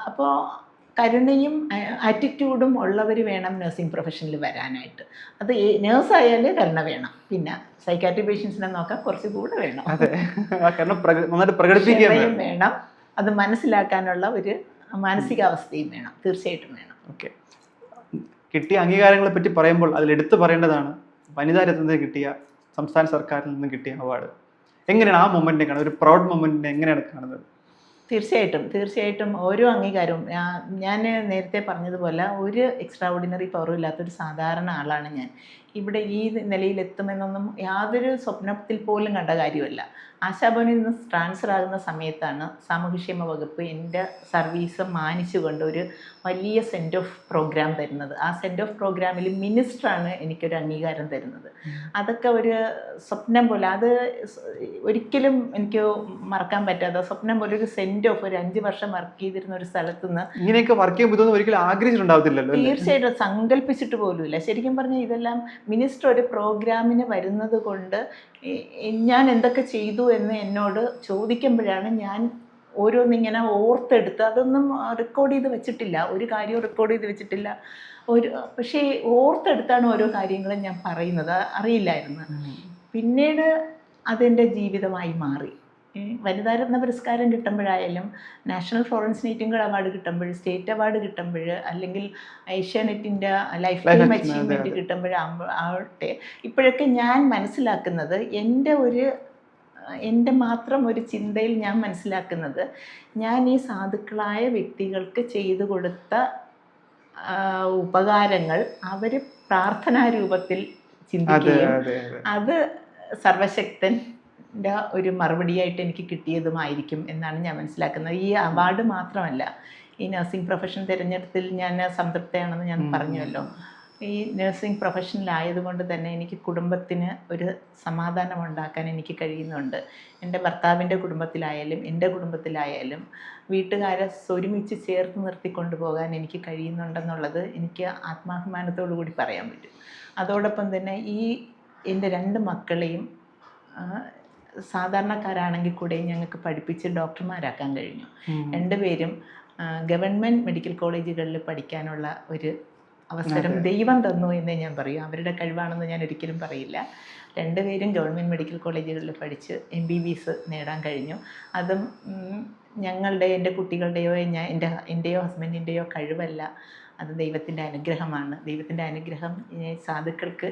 അപ്പോൾ കരുണയും ആറ്റിറ്റ്യൂഡും ഉള്ളവർ വേണം നഴ്സിംഗ് പ്രൊഫഷനിൽ വരാനായിട്ട്. അത് നേഴ്സായാൽ കരുണ വേണം, പിന്നെ സൈക്കാട്രി പേഷ്യൻസിനെ നോക്കാൻ കുറച്ചുകൂടെ വേണം. അതെ, കാരണം നന്നായിട്ട് പ്രകടിപ്പിക്കുകയും ക്ഷമയും വേണം, അത് മനസ്സിലാക്കാനുള്ള ഒരു മാനസികാവസ്ഥയും വേണം, തീർച്ചയായിട്ടും വേണം. ഓക്കെ, കിട്ടിയ അംഗീകാരങ്ങളെ പറ്റി പറയുമ്പോൾ അതിൽ എടുത്തു പറയേണ്ടതാണ് വനിതാ രത്നത്തിന് കിട്ടിയ സംസ്ഥാന സർക്കാരിൽ നിന്ന് കിട്ടിയ അവാർഡ്. എങ്ങനെയാണ് ആ മൊമെന്റിനെ കാണുന്നത്, ഒരു പ്രൗഡ് മൊമെന്റിനെ എങ്ങനെയാണ് കാണുന്നത്? തീർച്ചയായിട്ടും ഓരോ അംഗീകാരവും, ഞാൻ നേരത്തെ പറഞ്ഞതുപോലെ ഒരു എക്സ്ട്രാ ഓർഡിനറി പവറും ഇല്ലാത്തൊരു സാധാരണ ആളാണ് ഞാൻ. ഇവിടെ ഈ നിലയിലെത്തുമെന്നൊന്നും യാതൊരു സ്വപ്നത്തിൽ പോലും കണ്ട കാര്യമല്ല. ആശാഭവനിൽ നിന്ന് ട്രാൻസ്ഫർ ആകുന്ന സമയത്താണ് സാമൂഹ്യക്ഷേമ വകുപ്പ് എൻ്റെ സർവീസ് മാനിച്ചുകൊണ്ട് ഒരു വലിയ സെൻഡ് ഓഫ് പ്രോഗ്രാം തരുന്നത്. ആ സെൻഡ് ഓഫ് പ്രോഗ്രാമിൽ മിനിസ്റ്ററാണ് എനിക്കൊരു അംഗീകാരം തരുന്നത്. അതൊക്കെ ഒരു സ്വപ്നം പോലെ, അത് ഒരിക്കലും എനിക്ക് മറക്കാൻ പറ്റാത്ത സ്വപ്നം പോലെ ഒരു സെൻഡ് ഓഫ്. ഒരു 5 വർഷം വർക്ക് ചെയ്തിരുന്ന ഒരു സ്ഥലത്ത് നിന്ന് ഇങ്ങനെയൊക്കെ വർക്ക് ചെയ്യുമ്പോൾ ഒരിക്കലും ആഗ്രഹിച്ചിട്ടുണ്ടാവത്തില്ലല്ലോ. തീർച്ചയായിട്ടും സങ്കല്പിച്ചിട്ട് പോലുമില്ല. ശരിക്കും പറഞ്ഞാൽ ഇതെല്ലാം മിനിസ്റ്റർ ഒരു പ്രോഗ്രാമിന് വരുന്നത് കൊണ്ട് ഞാൻ എന്തൊക്കെ ചെയ്തു എന്ന് എന്നോട് ചോദിക്കുമ്പോഴാണ് ഞാൻ ഓരോന്നിങ്ങനെ ഓർത്തെടുത്ത്, അതൊന്നും റെക്കോർഡ് ചെയ്ത് വെച്ചിട്ടില്ല, ഒരു കാര്യവും റെക്കോർഡ് ചെയ്ത് വെച്ചിട്ടില്ല, പക്ഷേ ഓർത്തെടുത്താണ് ഓരോ കാര്യങ്ങളും ഞാൻ പറയുന്നത്. അറിയില്ലായിരുന്നു. പിന്നീട് അതെൻ്റെ ജീവിതമായി മാറി. വനിതാരത്ന പുരസ്കാരം കിട്ടുമ്പോഴായാലും, നാഷണൽ ഫ്ലോറൻസ് നൈറ്റിംഗേൽ അവാർഡ് കിട്ടുമ്പോൾ, സ്റ്റേറ്റ് അവാർഡ് കിട്ടുമ്പോൾ, അല്ലെങ്കിൽ ഏഷ്യാനെറ്റിൻ്റെ ലൈഫ് ടൈം അച്ചീവ്മെൻറ്റ് കിട്ടുമ്പോഴാവട്ടെ, ഇപ്പോഴൊക്കെ ഞാൻ മനസ്സിലാക്കുന്നത്, എൻ്റെ മാത്രം ഒരു ചിന്തയിൽ ഞാൻ മനസ്സിലാക്കുന്നത്, ഞാൻ ഈ സാധുക്കളായ വ്യക്തികൾക്ക് ചെയ്തു കൊടുത്ത ഉപകാരങ്ങൾ അവർ പ്രാർത്ഥനാ രൂപത്തിൽ ചിന്തിക്കുകയും അത് സർവശക്തൻ ഒരു മറുപടിയായിട്ട് എനിക്ക് കിട്ടിയതുമായിരിക്കും എന്നാണ് ഞാൻ മനസ്സിലാക്കുന്നത്. ഈ അവാർഡ് മാത്രമല്ല, ഈ നഴ്സിംഗ് പ്രൊഫഷൻ തിരഞ്ഞെടുത്തിൽ ഞാൻ സംതൃപ്തയാണെന്ന് ഞാൻ പറഞ്ഞല്ലോ. ഈ നഴ്സിംഗ് പ്രൊഫഷനിലായതുകൊണ്ട് തന്നെ എനിക്ക് കുടുംബത്തിന് ഒരു സമാധാനം ഉണ്ടാക്കാൻ എനിക്ക് കഴിയുന്നുണ്ട്. എൻ്റെ ഭർത്താവിൻ്റെ കുടുംബത്തിലായാലും എൻ്റെ കുടുംബത്തിലായാലും വീട്ടുകാരെ ഒരുമിച്ച് ചേർത്ത് നിർത്തിക്കൊണ്ടു പോകാൻ എനിക്ക് കഴിയുന്നുണ്ടെന്നുള്ളത് എനിക്ക് ആത്മാഭിമാനത്തോടു കൂടി പറയാൻ പറ്റും. അതോടൊപ്പം തന്നെ എൻ്റെ 2 മക്കളെയും സാധാരണക്കാരാണെങ്കിൽ കൂടെ ഞങ്ങൾക്ക് പഠിപ്പിച്ച് ഡോക്ടർമാരാക്കാൻ കഴിഞ്ഞു. 2 പേരും ഗവൺമെൻറ് മെഡിക്കൽ കോളേജുകളിൽ പഠിക്കാനുള്ള ഒരു അവസരം ദൈവം തന്നു എന്നേ ഞാൻ പറയൂ. അവരുടെ കഴിവാണെന്ന് ഞാൻ ഒരിക്കലും പറയില്ല. 2 പേരും ഗവൺമെൻറ് മെഡിക്കൽ കോളേജുകളിൽ പഠിച്ച് MBBS നേടാൻ കഴിഞ്ഞു. അതും എൻ്റെ കുട്ടികളുടെയോ എൻ്റെയോ ഹസ്ബൻഡിൻ്റെയോ കഴിവല്ല, അത് ദൈവത്തിൻ്റെ അനുഗ്രഹമാണ്. ദൈവത്തിൻ്റെ അനുഗ്രഹം സാധുക്കൾക്ക്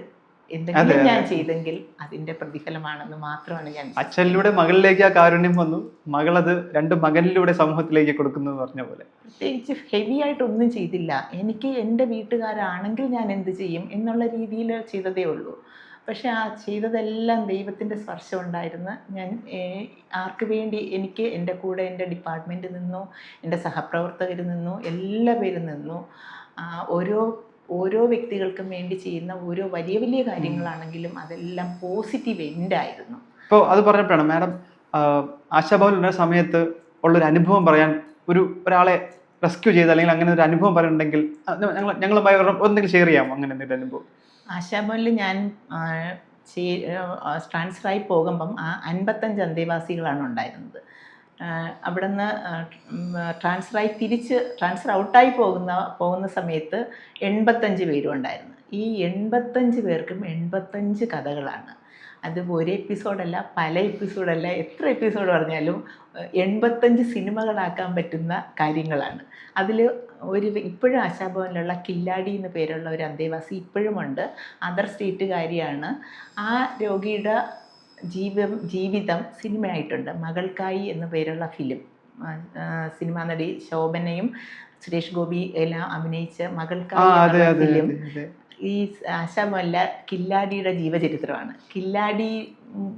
എന്തെങ്കിലും ഞാൻ ചെയ്തെങ്കിൽ അതിന്റെ പ്രതിഫലമാണെന്ന് മാത്രമാണ് ഞാൻ. അച്ഛനിലൂടെ മകളിലേക്ക് ആ കാരുണ്യം വന്നു, മകളത് 2 മകനിലൂടെ സമൂഹത്തിലേക്ക് കൊടുക്കുന്നു പറഞ്ഞ പോലെ. പ്രത്യേകിച്ച് ഹെവി ആയിട്ടൊന്നും ചെയ്തില്ല. എനിക്ക് എൻ്റെ വീട്ടുകാരാണെങ്കിൽ ഞാൻ എന്ത് ചെയ്യും എന്നുള്ള രീതിയിൽ ചെയ്തതേ ഉള്ളൂ. പക്ഷെ ആ ചെയ്തതെല്ലാം ദൈവത്തിൻ്റെ സ്പർശം ഉണ്ടായിരുന്നു. ഞാൻ ആർക്ക് വേണ്ടി, എനിക്ക് എൻ്റെ കൂടെ എൻ്റെ ഡിപ്പാർട്ട്മെൻറ്റിൽ നിന്നോ എൻ്റെ സഹപ്രവർത്തകരിൽ നിന്നോ എല്ലാ പേരിൽ നിന്നോ ഓരോ വ്യക്തികൾക്കും വേണ്ടി ചെയ്യുന്ന ഓരോ വലിയ വലിയ കാര്യങ്ങളാണെങ്കിലും അതെല്ലാം പോസിറ്റീവ് എൻഡായിരുന്നു. ഇപ്പോൾ അത് പറഞ്ഞപ്പോഴാണ് മാഡം ആശാഭവനിലുള്ള സമയത്ത് ഉള്ളൊരു അനുഭവം പറയാൻ, ഒരാളെ റെസ്ക്യൂ ചെയ്ത് അല്ലെങ്കിൽ അങ്ങനെ ഒരു അനുഭവം പറയുന്നുണ്ടെങ്കിൽ ഞങ്ങളുമായി എന്തെങ്കിലും ഷെയർ ചെയ്യാമോ? അങ്ങനെ എന്തെങ്കിലും അനുഭവം? ആശാഭവനിൽ ഞാൻ ട്രാൻസ്ഫറായി പോകുമ്പം 55 അന്തേവാസികളാണ് ഉണ്ടായിരുന്നത്. അവിടെ നിന്ന് ട്രാൻസ്ഫർ ഔട്ടായി പോകുന്ന സമയത്ത് 85 പേരും ഉണ്ടായിരുന്നു. ഈ 85 പേർക്കും 85 കഥകളാണ്. അത് ഒരു എപ്പിസോഡല്ല, പല എപ്പിസോഡല്ല, എത്ര എപ്പിസോഡ് പറഞ്ഞാലും 85 സിനിമകളാക്കാൻ പറ്റുന്ന കാര്യങ്ങളാണ്. അതിൽ ഇപ്പോഴും ആശാഭവനിലുള്ള കില്ലാടി എന്ന് പേരുള്ള ഒരു അന്തേവാസി ഇപ്പോഴുമുണ്ട്. അതർ സ്റ്റേറ്റുകാരിയാണ്. ആ രോഗിയുടെ ജീവിതം സിനിമയായിട്ടുണ്ട്. മകൾക്കായി എന്ന പേരുള്ള ഫിലിം, സിനിമാ നടി ശോഭനയും സുരേഷ് ഗോപി എല്ലാം അഭിനയിച്ച മകൾക്കായി എന്ന ഫിലിം ഈ ആശാഭവനില കില്ലാടിയുടെ ജീവചരിത്രമാണ്. കില്ലാടി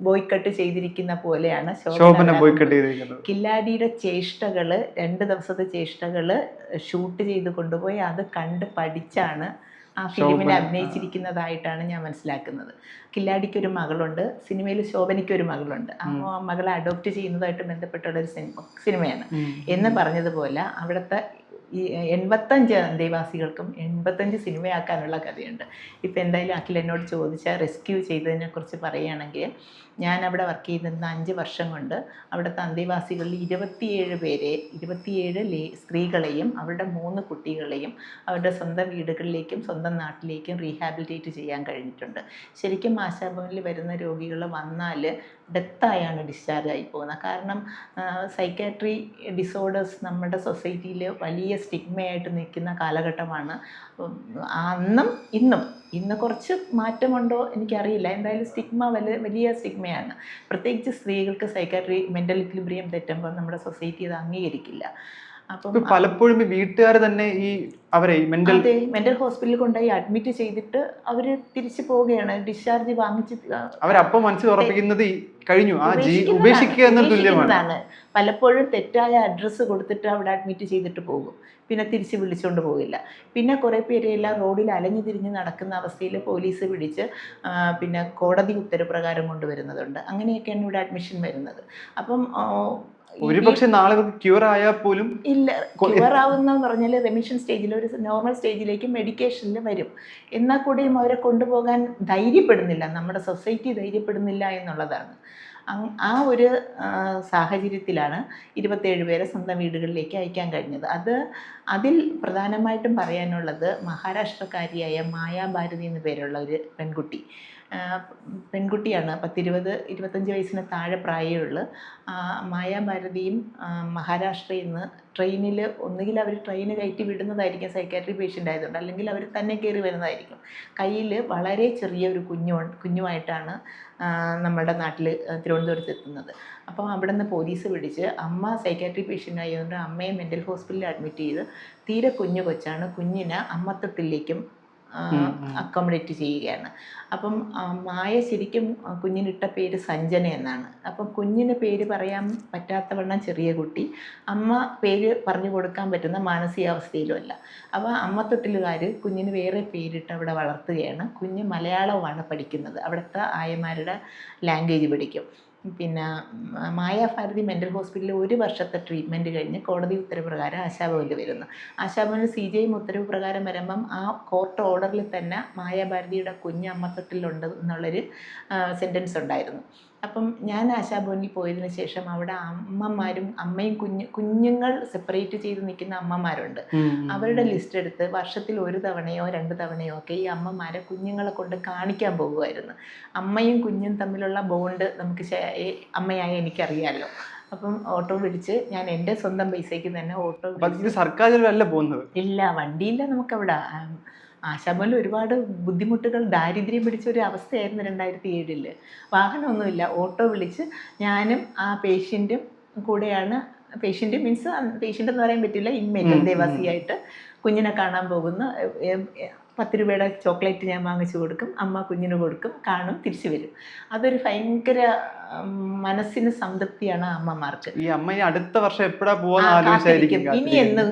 ബോയ്ക്കട്ട് ചെയ്തിരിക്കുന്ന പോലെയാണ് ശോഭന ബോയ്ക്കട്ട് ചെയ്തിരിക്കുന്നത്. കില്ലാടിയുടെ ചേഷ്ടകൾ, 2 ദിവസത്തെ ചേഷ്ടകൾ ഷൂട്ട് ചെയ്ത് കൊണ്ടുപോയി അത് കണ്ട് പഠിച്ചാണ് ആ ഫിലിമിൽ അഭിനയിച്ചിരിക്കുന്നതായിട്ടാണ് ഞാൻ മനസ്സിലാക്കുന്നത്. കില്ലാടിക്കൊരു മകളുണ്ട്, സിനിമയിൽ ശോഭനയ്ക്കൊരു മകളുണ്ട്. ആ മകളെ അഡോപ്റ്റ് ചെയ്യുന്നതായിട്ട് ബന്ധപ്പെട്ടുള്ള ഒരു സിനിമയാണ് എന്ന് പറഞ്ഞതുപോലെ അവിടുത്തെ ഈ 85 അന്തേവാസികൾക്കും 85 സിനിമയാക്കാനുള്ള കഥയുണ്ട്. ഇപ്പം എന്തായാലും അഖിൽ എന്നോട് ചോദിച്ചാൽ റെസ്ക്യൂ ചെയ്തതിനെക്കുറിച്ച് പറയുകയാണെങ്കിൽ, ഞാൻ അവിടെ വർക്ക് ചെയ്തിരുന്ന 5 വർഷം കൊണ്ട് അവിടുത്തെ അന്തേവാസികളിൽ 27 പേരെ, 27 സ്ത്രീകളെയും അവരുടെ 3 കുട്ടികളെയും അവരുടെ സ്വന്തം വീടുകളിലേക്കും സ്വന്തം നാട്ടിലേക്കും റീഹാബിലിറ്റേറ്റ് ചെയ്യാൻ കഴിഞ്ഞിട്ടുണ്ട്. ശരിക്കും ആശാഭവനിൽ വരുന്ന രോഗികൾ വന്നാൽ ഡെത്തായാണ് ഡിസ്ചാർജ് ആയി പോകുന്നത്. കാരണം സൈക്കാട്രി ഡിസോർഡേഴ്സ് നമ്മുടെ സൊസൈറ്റിയിൽ വലിയ സ്റ്റിഗ്മയായിട്ട് നിൽക്കുന്ന കാലഘട്ടമാണ്. അന്നും ഇന്ന് കുറച്ച് മാറ്റമുണ്ടോ എനിക്കറിയില്ല. എന്തായാലും സ്റ്റിഗ്മ വലിയ സ്റ്റിഗ്മയാണ്. പ്രത്യേകിച്ച് സ്ത്രീകൾക്ക് സൈക്കാട്രി മെൻ്റൽ ഇക്വിലിബ്രിയം തെറ്റുമ്പോൾ നമ്മുടെ സൊസൈറ്റി അത് അംഗീകരിക്കില്ല. അപ്പം പലപ്പോഴും വീട്ടുകാർ തന്നെ ഈ അവരെ മെന്റൽ ഹോസ്പിറ്റലിൽ കൊണ്ടുപോയി അഡ്മിറ്റ് ചെയ്തിട്ട് അവർ തിരിച്ചു പോവുകയാണ്. ഡിസ്ചാർജ് വാങ്ങിച്ച് അവരപ്പം മനസ്സിൽ ഉറപ്പിക്കുന്നത് കഴിഞ്ഞു, ഉപേക്ഷിക്കുക എന്ന തുല്യമാണ്. പലപ്പോഴും തെറ്റായ അഡ്രസ്സ് കൊടുത്തിട്ട് അവിടെ അഡ്മിറ്റ് ചെയ്തിട്ട് പോകും, പിന്നെ തിരിച്ച് വിളിച്ചുകൊണ്ട് പോകില്ല. പിന്നെ കുറേ പേരെല്ലാം റോഡിൽ അലഞ്ഞു തിരിഞ്ഞ് നടക്കുന്ന അവസ്ഥയിൽ പോലീസ് പിടിച്ച് പിന്നെ കോടതി ഉത്തരവ് പ്രകാരം കൊണ്ടുവരുന്നതുണ്ട്. അങ്ങനെയൊക്കെയാണ് ഇവിടെ അഡ്മിഷൻ വരുന്നത്. അപ്പം ഒരുപക്ഷെ നാളെ ക്യൂർ ആയാൽ പോലും ഇല്ല, ക്യൂർ ആവുന്ന പറഞ്ഞാൽ റെമിഷൻ സ്റ്റേജിൽ, ഒരു നോർമൽ സ്റ്റേജിലേക്ക് മെഡിക്കേഷനിൽ വരും. എന്നാൽ കൂടിയും അവരെ കൊണ്ടുപോകാൻ ധൈര്യപ്പെടുന്നില്ല, നമ്മുടെ സൊസൈറ്റി ധൈര്യപ്പെടുന്നില്ല എന്നുള്ളതാണ്. ആ ഒരു സാഹചര്യത്തിലാണ് 27 പേരെ സ്വന്തം വീടുകളിലേക്ക് അയക്കാൻ കഴിഞ്ഞത്. അതിൽ പ്രധാനമായിട്ടും പറയാനുള്ളത് മഹാരാഷ്ട്രക്കാരിയായ മായാഭാരതി എന്ന പേരുള്ള ഒരു പെൺകുട്ടിയാണ്. 25 വയസ്സിന് താഴെ പ്രായമുള്ളൂ. മായാഭാരതിയും മഹാരാഷ്ട്രയിൽ നിന്ന് ട്രെയിനിൽ, ഒന്നുകിൽ അവർ ട്രെയിന് കയറ്റി വിടുന്നതായിരിക്കും സൈക്കാട്രി പേഷ്യൻ്റ് ആയതുകൊണ്ട്, അല്ലെങ്കിൽ അവർ തന്നെ കയറി വരുന്നതായിരിക്കും. കയ്യിൽ വളരെ ചെറിയൊരു കുഞ്ഞുമായിട്ടാണ് നമ്മുടെ നാട്ടിൽ തിരുവനന്തപുരത്ത് എത്തുന്നത്. അപ്പോൾ അവിടെ നിന്ന് പോലീസ് പിടിച്ച്, അമ്മ സൈക്കാട്രി പേഷ്യൻ്റ് ആയതുകൊണ്ട് അമ്മയെ മെൻ്റൽ ഹോസ്പിറ്റലിൽ അഡ്മിറ്റ് ചെയ്ത്, തീരെ കുഞ്ഞിനെ കുഞ്ഞിനെ അമ്മത്തൊട്ടിലേക്കും അക്കോമഡേറ്റ് ചെയ്യുകയാണ്. അപ്പം മായ ശരിക്കും കുഞ്ഞിനിട്ട പേര് സഞ്ജന എന്നാണ്. അപ്പം കുഞ്ഞിന് പേര് പറയാൻ പറ്റാത്തവണ്ണം ചെറിയ കുട്ടി, അമ്മ പേര് പറഞ്ഞു കൊടുക്കാൻ പറ്റുന്ന മാനസികാവസ്ഥയിലുമല്ല. അപ്പോൾ അമ്മത്തൊട്ടിലുകാർ കുഞ്ഞിന് വേറെ പേരിട്ട് അവിടെ വളർത്തുകയാണ്. കുഞ്ഞ് മലയാളമാണ് പഠിക്കുന്നത്, അവിടുത്തെ ആയമാരുടെ ലാംഗ്വേജ് പഠിക്കും. പിന്നെ മായാഭാരതി മെൻ്റൽ ഹോസ്പിറ്റലിൽ 1 വർഷത്തെ ട്രീറ്റ്മെൻറ്റ് കഴിഞ്ഞ് കോടതി ഉത്തരവ് പ്രകാരം ആശാഭവനിൽ വരുന്നു. ആശാഭവനിൽ CJM ഉത്തരവ് പ്രകാരം വരുമ്പം ആ കോർട്ട് ഓർഡറിൽ തന്നെ മായാഭാരതിയുടെ കുഞ്ഞ് അമ്മത്തൊട്ടിലുണ്ട് എന്നുള്ളൊരു സെൻറ്റൻസ് ഉണ്ടായിരുന്നു. അപ്പം ഞാൻ ആശാഭവനിൽ പോയതിന് ശേഷം അവിടെ അമ്മമാരും അമ്മയും കുഞ്ഞുങ്ങൾ സെപ്പറേറ്റ് ചെയ്ത് നിൽക്കുന്ന അമ്മമാരുണ്ട്. അവരുടെ ലിസ്റ്റ് എടുത്ത് വർഷത്തിൽ 1 തവണയോ 2 തവണയോ ഒക്കെ ഈ അമ്മമാരെ കുഞ്ഞുങ്ങളെ കൊണ്ട് കാണിക്കാൻ പോകുമായിരുന്നു. അമ്മയും കുഞ്ഞും തമ്മിലുള്ള ബോണ്ട് നമുക്ക് അമ്മയായ എനിക്കറിയാമല്ലോ. അപ്പം ഓട്ടോ വിളിച്ച് ഞാൻ എൻ്റെ സ്വന്തം പൈസയ്ക്ക് തന്നെ ഓട്ടോ വിളിച്ച്, സർക്കാർ പോകുന്നത് ഇല്ല, വണ്ടിയില്ല നമുക്കവിടെ. ആശാഭവനിൽ ഒരുപാട് ബുദ്ധിമുട്ടുകൾ, ദാരിദ്ര്യം പിടിച്ച ഒരു അവസ്ഥയായിരുന്നു 2007. വാഹനമൊന്നുമില്ല, ഓട്ടോ വിളിച്ച് ഞാനും ആ പേഷ്യൻറ്റും കൂടെയാണ്. പേഷ്യൻ്റ് മീൻസ് പേഷ്യൻ്റ് എന്ന് പറയാൻ പറ്റില്ല, ഇൻമേറ്റ് ദേവാസിയായിട്ട് കുഞ്ഞിനെ കാണാൻ പോകുന്നു. 10 രൂപയുടെ ചോക്ലേറ്റ് ഞാൻ വാങ്ങിച്ചു കൊടുക്കും, അമ്മ കുഞ്ഞിന് കൊടുക്കും, കാണും, തിരിച്ചു വരും. അതൊരു ഭയങ്കര മനസ്സിന് സംതൃപ്തിയാണ് അമ്മമാർക്ക്. ഈ അമ്മ അടുത്ത വർഷം എപ്പോഴാ പോകുന്നത്, ഇനി എന്ന്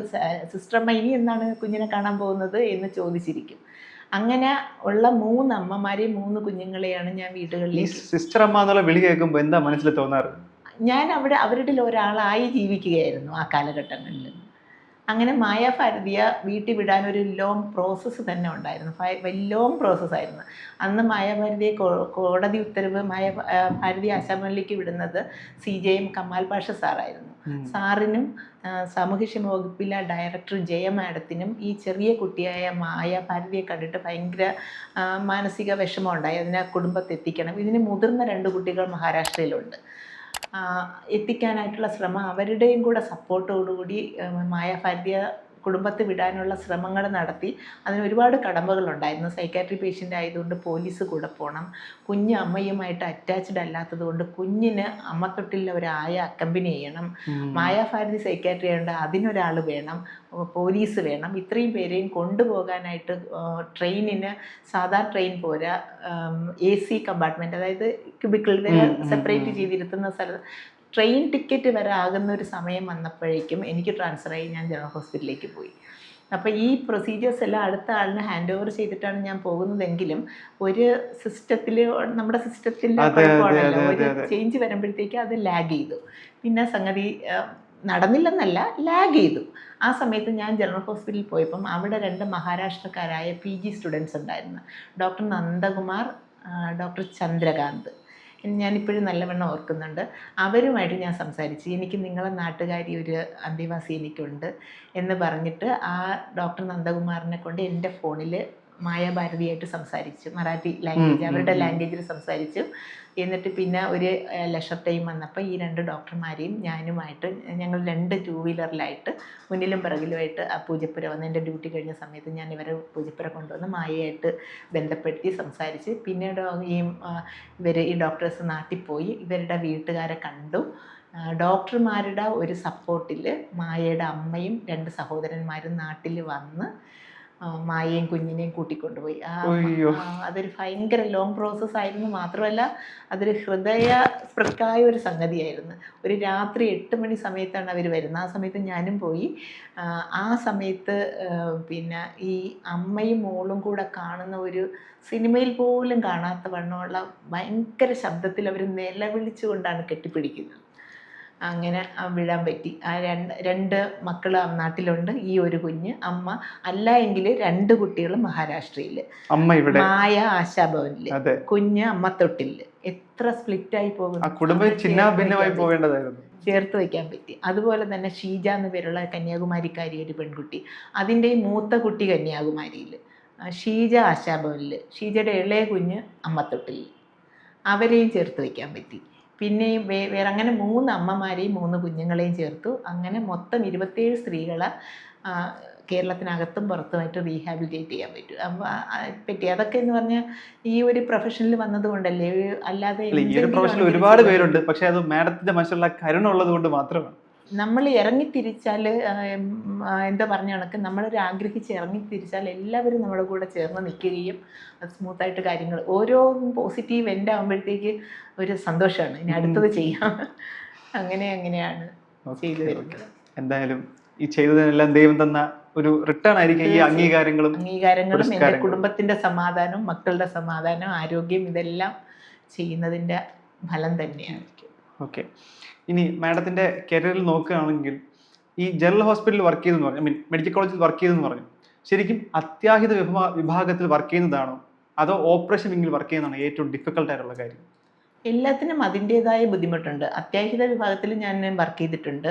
സിസ്റ്ററമ്മ ഇനി എന്നാണ് കുഞ്ഞിനെ കാണാൻ പോകുന്നത് എന്ന് ചോദിച്ചിരിക്കും. അങ്ങനെ ഉള്ള 3 അമ്മമാരെയും 3 കുഞ്ഞുങ്ങളെയാണ് ഞാൻ വീടുകളിലേക്ക്. സിസ്റ്റർ അമ്മ എന്നുള്ള വിളി കേൾക്കുമ്പോൾ എന്താ മനസ്സിൽ തോന്നാറ്? ഞാൻ അവരുടെ ഒരാളായി ജീവിക്കുകയായിരുന്നു ആ കാലഘട്ടങ്ങളിൽ. അങ്ങനെ മായാഭാരതിയെ വീട്ടിൽ വിടാനൊരു ലോങ് പ്രോസസ്സ് തന്നെ ഉണ്ടായിരുന്നു, ലോങ് പ്രോസസ്സായിരുന്നു. അന്ന് മായാഭാരതിയെ കോടതി ഉത്തരവ് ഭാരതി ആശാഭവനിലേക്ക് വിടുന്നത് CJM കമാൽ പാഷ സാറായിരുന്നു. സാറിനും സാമൂഹ്യക്ഷേമ വകുപ്പിലെ ഡയറക്ടർ ജയ മാഡത്തിനും ഈ ചെറിയ കുട്ടിയായ മായാഭാരതിയെ കണ്ടിട്ട് ഭയങ്കര മാനസിക വിഷമം ഉണ്ടായി. അതിനെ കുടുംബത്തെത്തിക്കണം. ഇതിന് മുതിർന്ന 2 കുട്ടികൾ മഹാരാഷ്ട്രയിലുണ്ട്. എത്തിക്കാനായിട്ടുള്ള ശ്രമം അവരുടെയും കൂടെ സപ്പോർട്ടോടുകൂടി മായാഭാരതിയെ കുടുംബത്തെ വിടാനുള്ള ശ്രമങ്ങൾ നടത്തി. അതിന് ഒരുപാട് കടമ്പകളുണ്ടായിരുന്നു. സൈക്കാട്രി പേഷ്യൻ്റ് ആയതുകൊണ്ട് പോലീസ് കൂടെ പോകണം, കുഞ്ഞ് അമ്മയുമായിട്ട് അറ്റാച്ച്ഡ് അല്ലാത്തത് കൊണ്ട് കുഞ്ഞിന് അമ്മത്തൊട്ടിൽ ഒരായ അക്കമ്പനി ചെയ്യണം, മായാഭാരതി സൈക്കാട്രി ആയതുകൊണ്ട് അതിനൊരാൾ വേണം, പോലീസ് വേണം. ഇത്രയും പേരെയും കൊണ്ടുപോകാനായിട്ട് ട്രെയിനിന് സാധാ ട്രെയിൻ പോരാ, AC കമ്പാർട്ട്മെൻറ്റ്, അതായത് ക്യൂബിക്കിൾ വരെ സെപ്പറേറ്റ് ചെയ്തിരുത്തുന്ന സ്ഥലത്ത് ട്രെയിൻ ടിക്കറ്റ് വരെ ആകുന്ന ഒരു സമയം വന്നപ്പോഴേക്കും എനിക്ക് ട്രാൻസ്ഫറായി ഞാൻ ജനറൽ ഹോസ്പിറ്റലിലേക്ക് പോയി. അപ്പോൾ ഈ പ്രൊസീജിയേഴ്സ് എല്ലാം അടുത്ത ആളിന് ഹാൻഡ് ഓവർ ചെയ്തിട്ടാണ് ഞാൻ പോകുന്നതെങ്കിലും ഒരു സിസ്റ്റത്തിൽ, നമ്മുടെ സിസ്റ്റത്തിൽ ഒരു ചേഞ്ച് വരുമ്പോഴത്തേക്ക് അത് ലാഗ് ചെയ്തു. പിന്നെ സംഗതി നടന്നില്ലെന്നല്ല, ലാഗ് ചെയ്തു. ആ സമയത്ത് ഞാൻ ജനറൽ ഹോസ്പിറ്റലിൽ പോയപ്പം അവിടെ 2 മഹാരാഷ്ട്രക്കാരായ PG സ്റ്റുഡൻസ് ഉണ്ടായിരുന്നു. Doctor Nandakumar, doctor Chandrakant. ഞാനിപ്പോഴും നല്ലവണ്ണം ഓർക്കുന്നുണ്ട്. അവരുമായിട്ട് ഞാൻ സംസാരിച്ചു. എനിക്ക് നിങ്ങളെ നാട്ടുകാരി ഒരു അന്തേവാസി എനിക്കുണ്ട് എന്ന് പറഞ്ഞിട്ട് ആ ഡോക്ടർ നന്ദകുമാറിനെ കൊണ്ട് എൻ്റെ ഫോണിൽ മായാഭാരതിയായിട്ട് സംസാരിച്ചു. മറാഠി ലാംഗ്വേജ്, അവരുടെ ലാംഗ്വേജിൽ സംസാരിച്ചു. എന്നിട്ട് പിന്നെ ഒരു ലെഷർ ടൈം വന്നപ്പോൾ ഈ 2 ഡോക്ടർമാരെയും ഞാനുമായിട്ട് ഞങ്ങൾ 2 2 വീലറിലായിട്ട് മുന്നിലും പിറകിലുമായിട്ട് ആ പൂജപ്പുര വന്ന് എൻ്റെ ഡ്യൂട്ടി കഴിഞ്ഞ സമയത്ത് ഞാൻ ഇവരെ പൂജപ്പുര കൊണ്ടുവന്ന് മായയായിട്ട് ബന്ധപ്പെടുത്തി സംസാരിച്ച്. പിന്നീട് ഈ ഡോക്ടേഴ്സ് നാട്ടിൽ പോയി ഇവരുടെ വീട്ടുകാരെ കണ്ടു. ഡോക്ടർമാരുടെ ഒരു സപ്പോർട്ടിൽ മായയുടെ അമ്മയും 2 സഹോദരന്മാരും നാട്ടിൽ വന്ന് മായയും കുഞ്ഞിനെയും കൂട്ടിക്കൊണ്ടുപോയി. അതൊരു ഭയങ്കര ലോങ് പ്രോസസ്സ് ആയിരുന്നു. മാത്രമല്ല അതൊരു ഹൃദയസ്പൃക്കായ ഒരു സംഗതിയായിരുന്നു. ഒരു രാത്രി 8 മണി സമയത്താണ് അവർ വരുന്നത്. ആ സമയത്ത് ഞാനും പോയി. ആ സമയത്ത് പിന്നെ ഈ അമ്മയും മോളും കൂടെ കാണുന്ന ഒരു സിനിമയിൽ പോലും കാണാത്ത വണ്ണമുള്ള ഭയങ്കര ശബ്ദത്തിൽ അവർ നിലവിളിച്ചുകൊണ്ടാണ് കെട്ടിപ്പിടിക്കുന്നത്. അങ്ങനെ വിടാൻ പറ്റി. ആ 2 മക്കൾ നാട്ടിലുണ്ട്, ഈ ഒരു കുഞ്ഞ്. അമ്മ അല്ല എങ്കിൽ 2 കുട്ടികൾ മഹാരാഷ്ട്രയിൽ, അമ്മ ഇവിടെ, മായ ആശാഭവനിൽ, കുഞ്ഞ് അമ്മത്തൊട്ടിൽ. എത്ര സ്പ്ലിറ്റായി പോകേണ്ടതായിരുന്നു, ചേർത്ത് വയ്ക്കാൻ പറ്റി. അതുപോലെ തന്നെ ഷീജ എന്ന് പേരുള്ള കന്യാകുമാരിക്കാരി ഒരു പെൺകുട്ടി, അതിൻ്റെ മൂത്ത കുട്ടി കന്യാകുമാരിയിൽ, ഷീജ ആശാഭവനിൽ, ഷീജയുടെ ഇളയ കുഞ്ഞ് അമ്മത്തൊട്ടിൽ. അവരെയും ചേർത്ത് വയ്ക്കാൻ പറ്റി. പിന്നെയും വേറെ അങ്ങനെ 3 അമ്മമാരെയും 3 കുഞ്ഞുങ്ങളെയും ചേർത്തു. അങ്ങനെ മൊത്തം 27 സ്ത്രീകളെ കേരളത്തിനകത്തും പുറത്തുമായിട്ട് റീഹാബിലിറ്റേറ്റ് ചെയ്യാൻ പറ്റി. അതൊക്കെ എന്ന് പറഞ്ഞാൽ ഈ ഒരു പ്രൊഫഷനിൽ വന്നതുകൊണ്ടല്ലേ, അല്ലാതെ ഒരുപാട് പേരുണ്ട്. പക്ഷെ അത് മാഡത്തിന്റെ മനസ്സിലുള്ള കരുണ ഉള്ളത് കൊണ്ട് മാത്രമാണ്. നമ്മൾ ഇറങ്ങിത്തിരിച്ചാൽ, എന്താ പറഞ്ഞ കണക്ക്, നമ്മളൊരു ആഗ്രഹിച്ച് ഇറങ്ങിത്തിരിച്ചാൽ എല്ലാവരും നമ്മുടെ കൂടെ ചേർന്ന് നിൽക്കുകയും അത് സ്മൂത്തായിട്ട് കാര്യങ്ങൾ ഓരോ പോസിറ്റീവ് എൻഡ് ആകുമ്പോഴത്തേക്ക് ഒരു സന്തോഷമാണ്, ഇനി അടുത്തത് ചെയ്യാം. അങ്ങനെയാണ് ചെയ്തു വരുന്നത്. എന്തായാലും ഈ ചെയ്തതിനെല്ലാം ദൈവം തന്ന ഒരു റിട്ടേൺ ആയിരിക്കും ഈ അംഗീകാരങ്ങളും എൻ്റെ കുടുംബത്തിൻ്റെ സമാധാനം, മക്കളുടെ സമാധാനം, ആരോഗ്യം, ഇതെല്ലാം ചെയ്യുന്നതിൻ്റെ ഫലം തന്നെയാണ്. ഓക്കെ, ഇനി മാഡത്തിൻ്റെ കരിയറിൽ നോക്കുകയാണെങ്കിൽ ഈ ജനറൽ ഹോസ്പിറ്റലിൽ വർക്ക് ചെയ്തെന്ന് പറഞ്ഞു, മെഡിക്കൽ കോളേജിൽ വർക്ക് ചെയ്തെന്ന് പറഞ്ഞു, ശരിക്കും അത്യാഹിത വിഭാഗത്തിൽ വർക്ക് ചെയ്യുന്നതാണോ അതോ ഓപ്പറേഷൻ വിങ്ങിൽ വർക്ക് ചെയ്യുന്നതാണോ ഏറ്റവും ഡിഫിക്കൽട്ടായിട്ടുള്ള കാര്യം? എല്ലാത്തിനും അതിൻ്റേതായ ബുദ്ധിമുട്ടുണ്ട്. അത്യാഹിത വിഭാഗത്തിൽ ഞാൻ വർക്ക് ചെയ്തിട്ടുണ്ട്,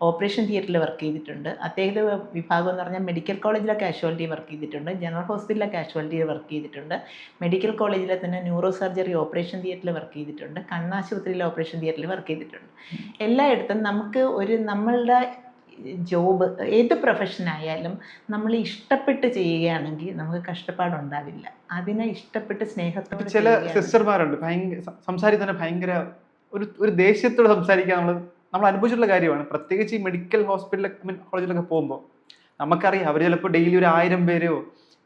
ഓപ്പറേഷൻ തിയേറ്ററിൽ വർക്ക് ചെയ്തിട്ടുണ്ട്. അത്യാഹിത വിഭാഗം എന്ന് പറഞ്ഞാൽ മെഡിക്കൽ കോളേജിലെ കാഷ്വാലിറ്റി വർക്ക് ചെയ്തിട്ടുണ്ട്, ജനറൽ ഹോസ്പിറ്റലിലെ കാഷ്വാലിറ്റി വർക്ക് ചെയ്തിട്ടുണ്ട്, മെഡിക്കൽ കോളേജിലെ തന്നെ ന്യൂറോ സർജറി ഓപ്പറേഷൻ തിയേറ്ററിൽ വർക്ക് ചെയ്തിട്ടുണ്ട്, കണ്ണാശുപത്രിയിലെ ഓപ്പറേഷൻ തിയേറ്ററിൽ വർക്ക് ചെയ്തിട്ടുണ്ട്. എല്ലായിടത്തും നമുക്ക് നമ്മളുടെ ജോബ് ഏത് പ്രൊഫഷനായാലും നമ്മൾ ഇഷ്ടപ്പെട്ട് ചെയ്യുകയാണെങ്കിൽ നമുക്ക് കഷ്ടപ്പാടുണ്ടാവില്ല. അതിനെ ഇഷ്ടപ്പെട്ട് സ്നേഹത്തോടെ. ചില സിസ്റ്റർമാരുണ്ട് സംസാരിക്കുന്ന ഭയങ്കര ഒരു ദേഷ്യത്തോടെ സംസാരിക്കാൻ നമ്മൾ അനുഭവിച്ചിട്ടുള്ള കാര്യമാണ്. പ്രത്യേകിച്ച് ഈ മെഡിക്കൽ ഹോസ്പിറ്റലിൽ കോളേജിലൊക്കെ പോകുമ്പോൾ നമുക്കറിയാം അവർ ചിലപ്പോൾ ഡെയിലി ഒരു 1000 പേരോ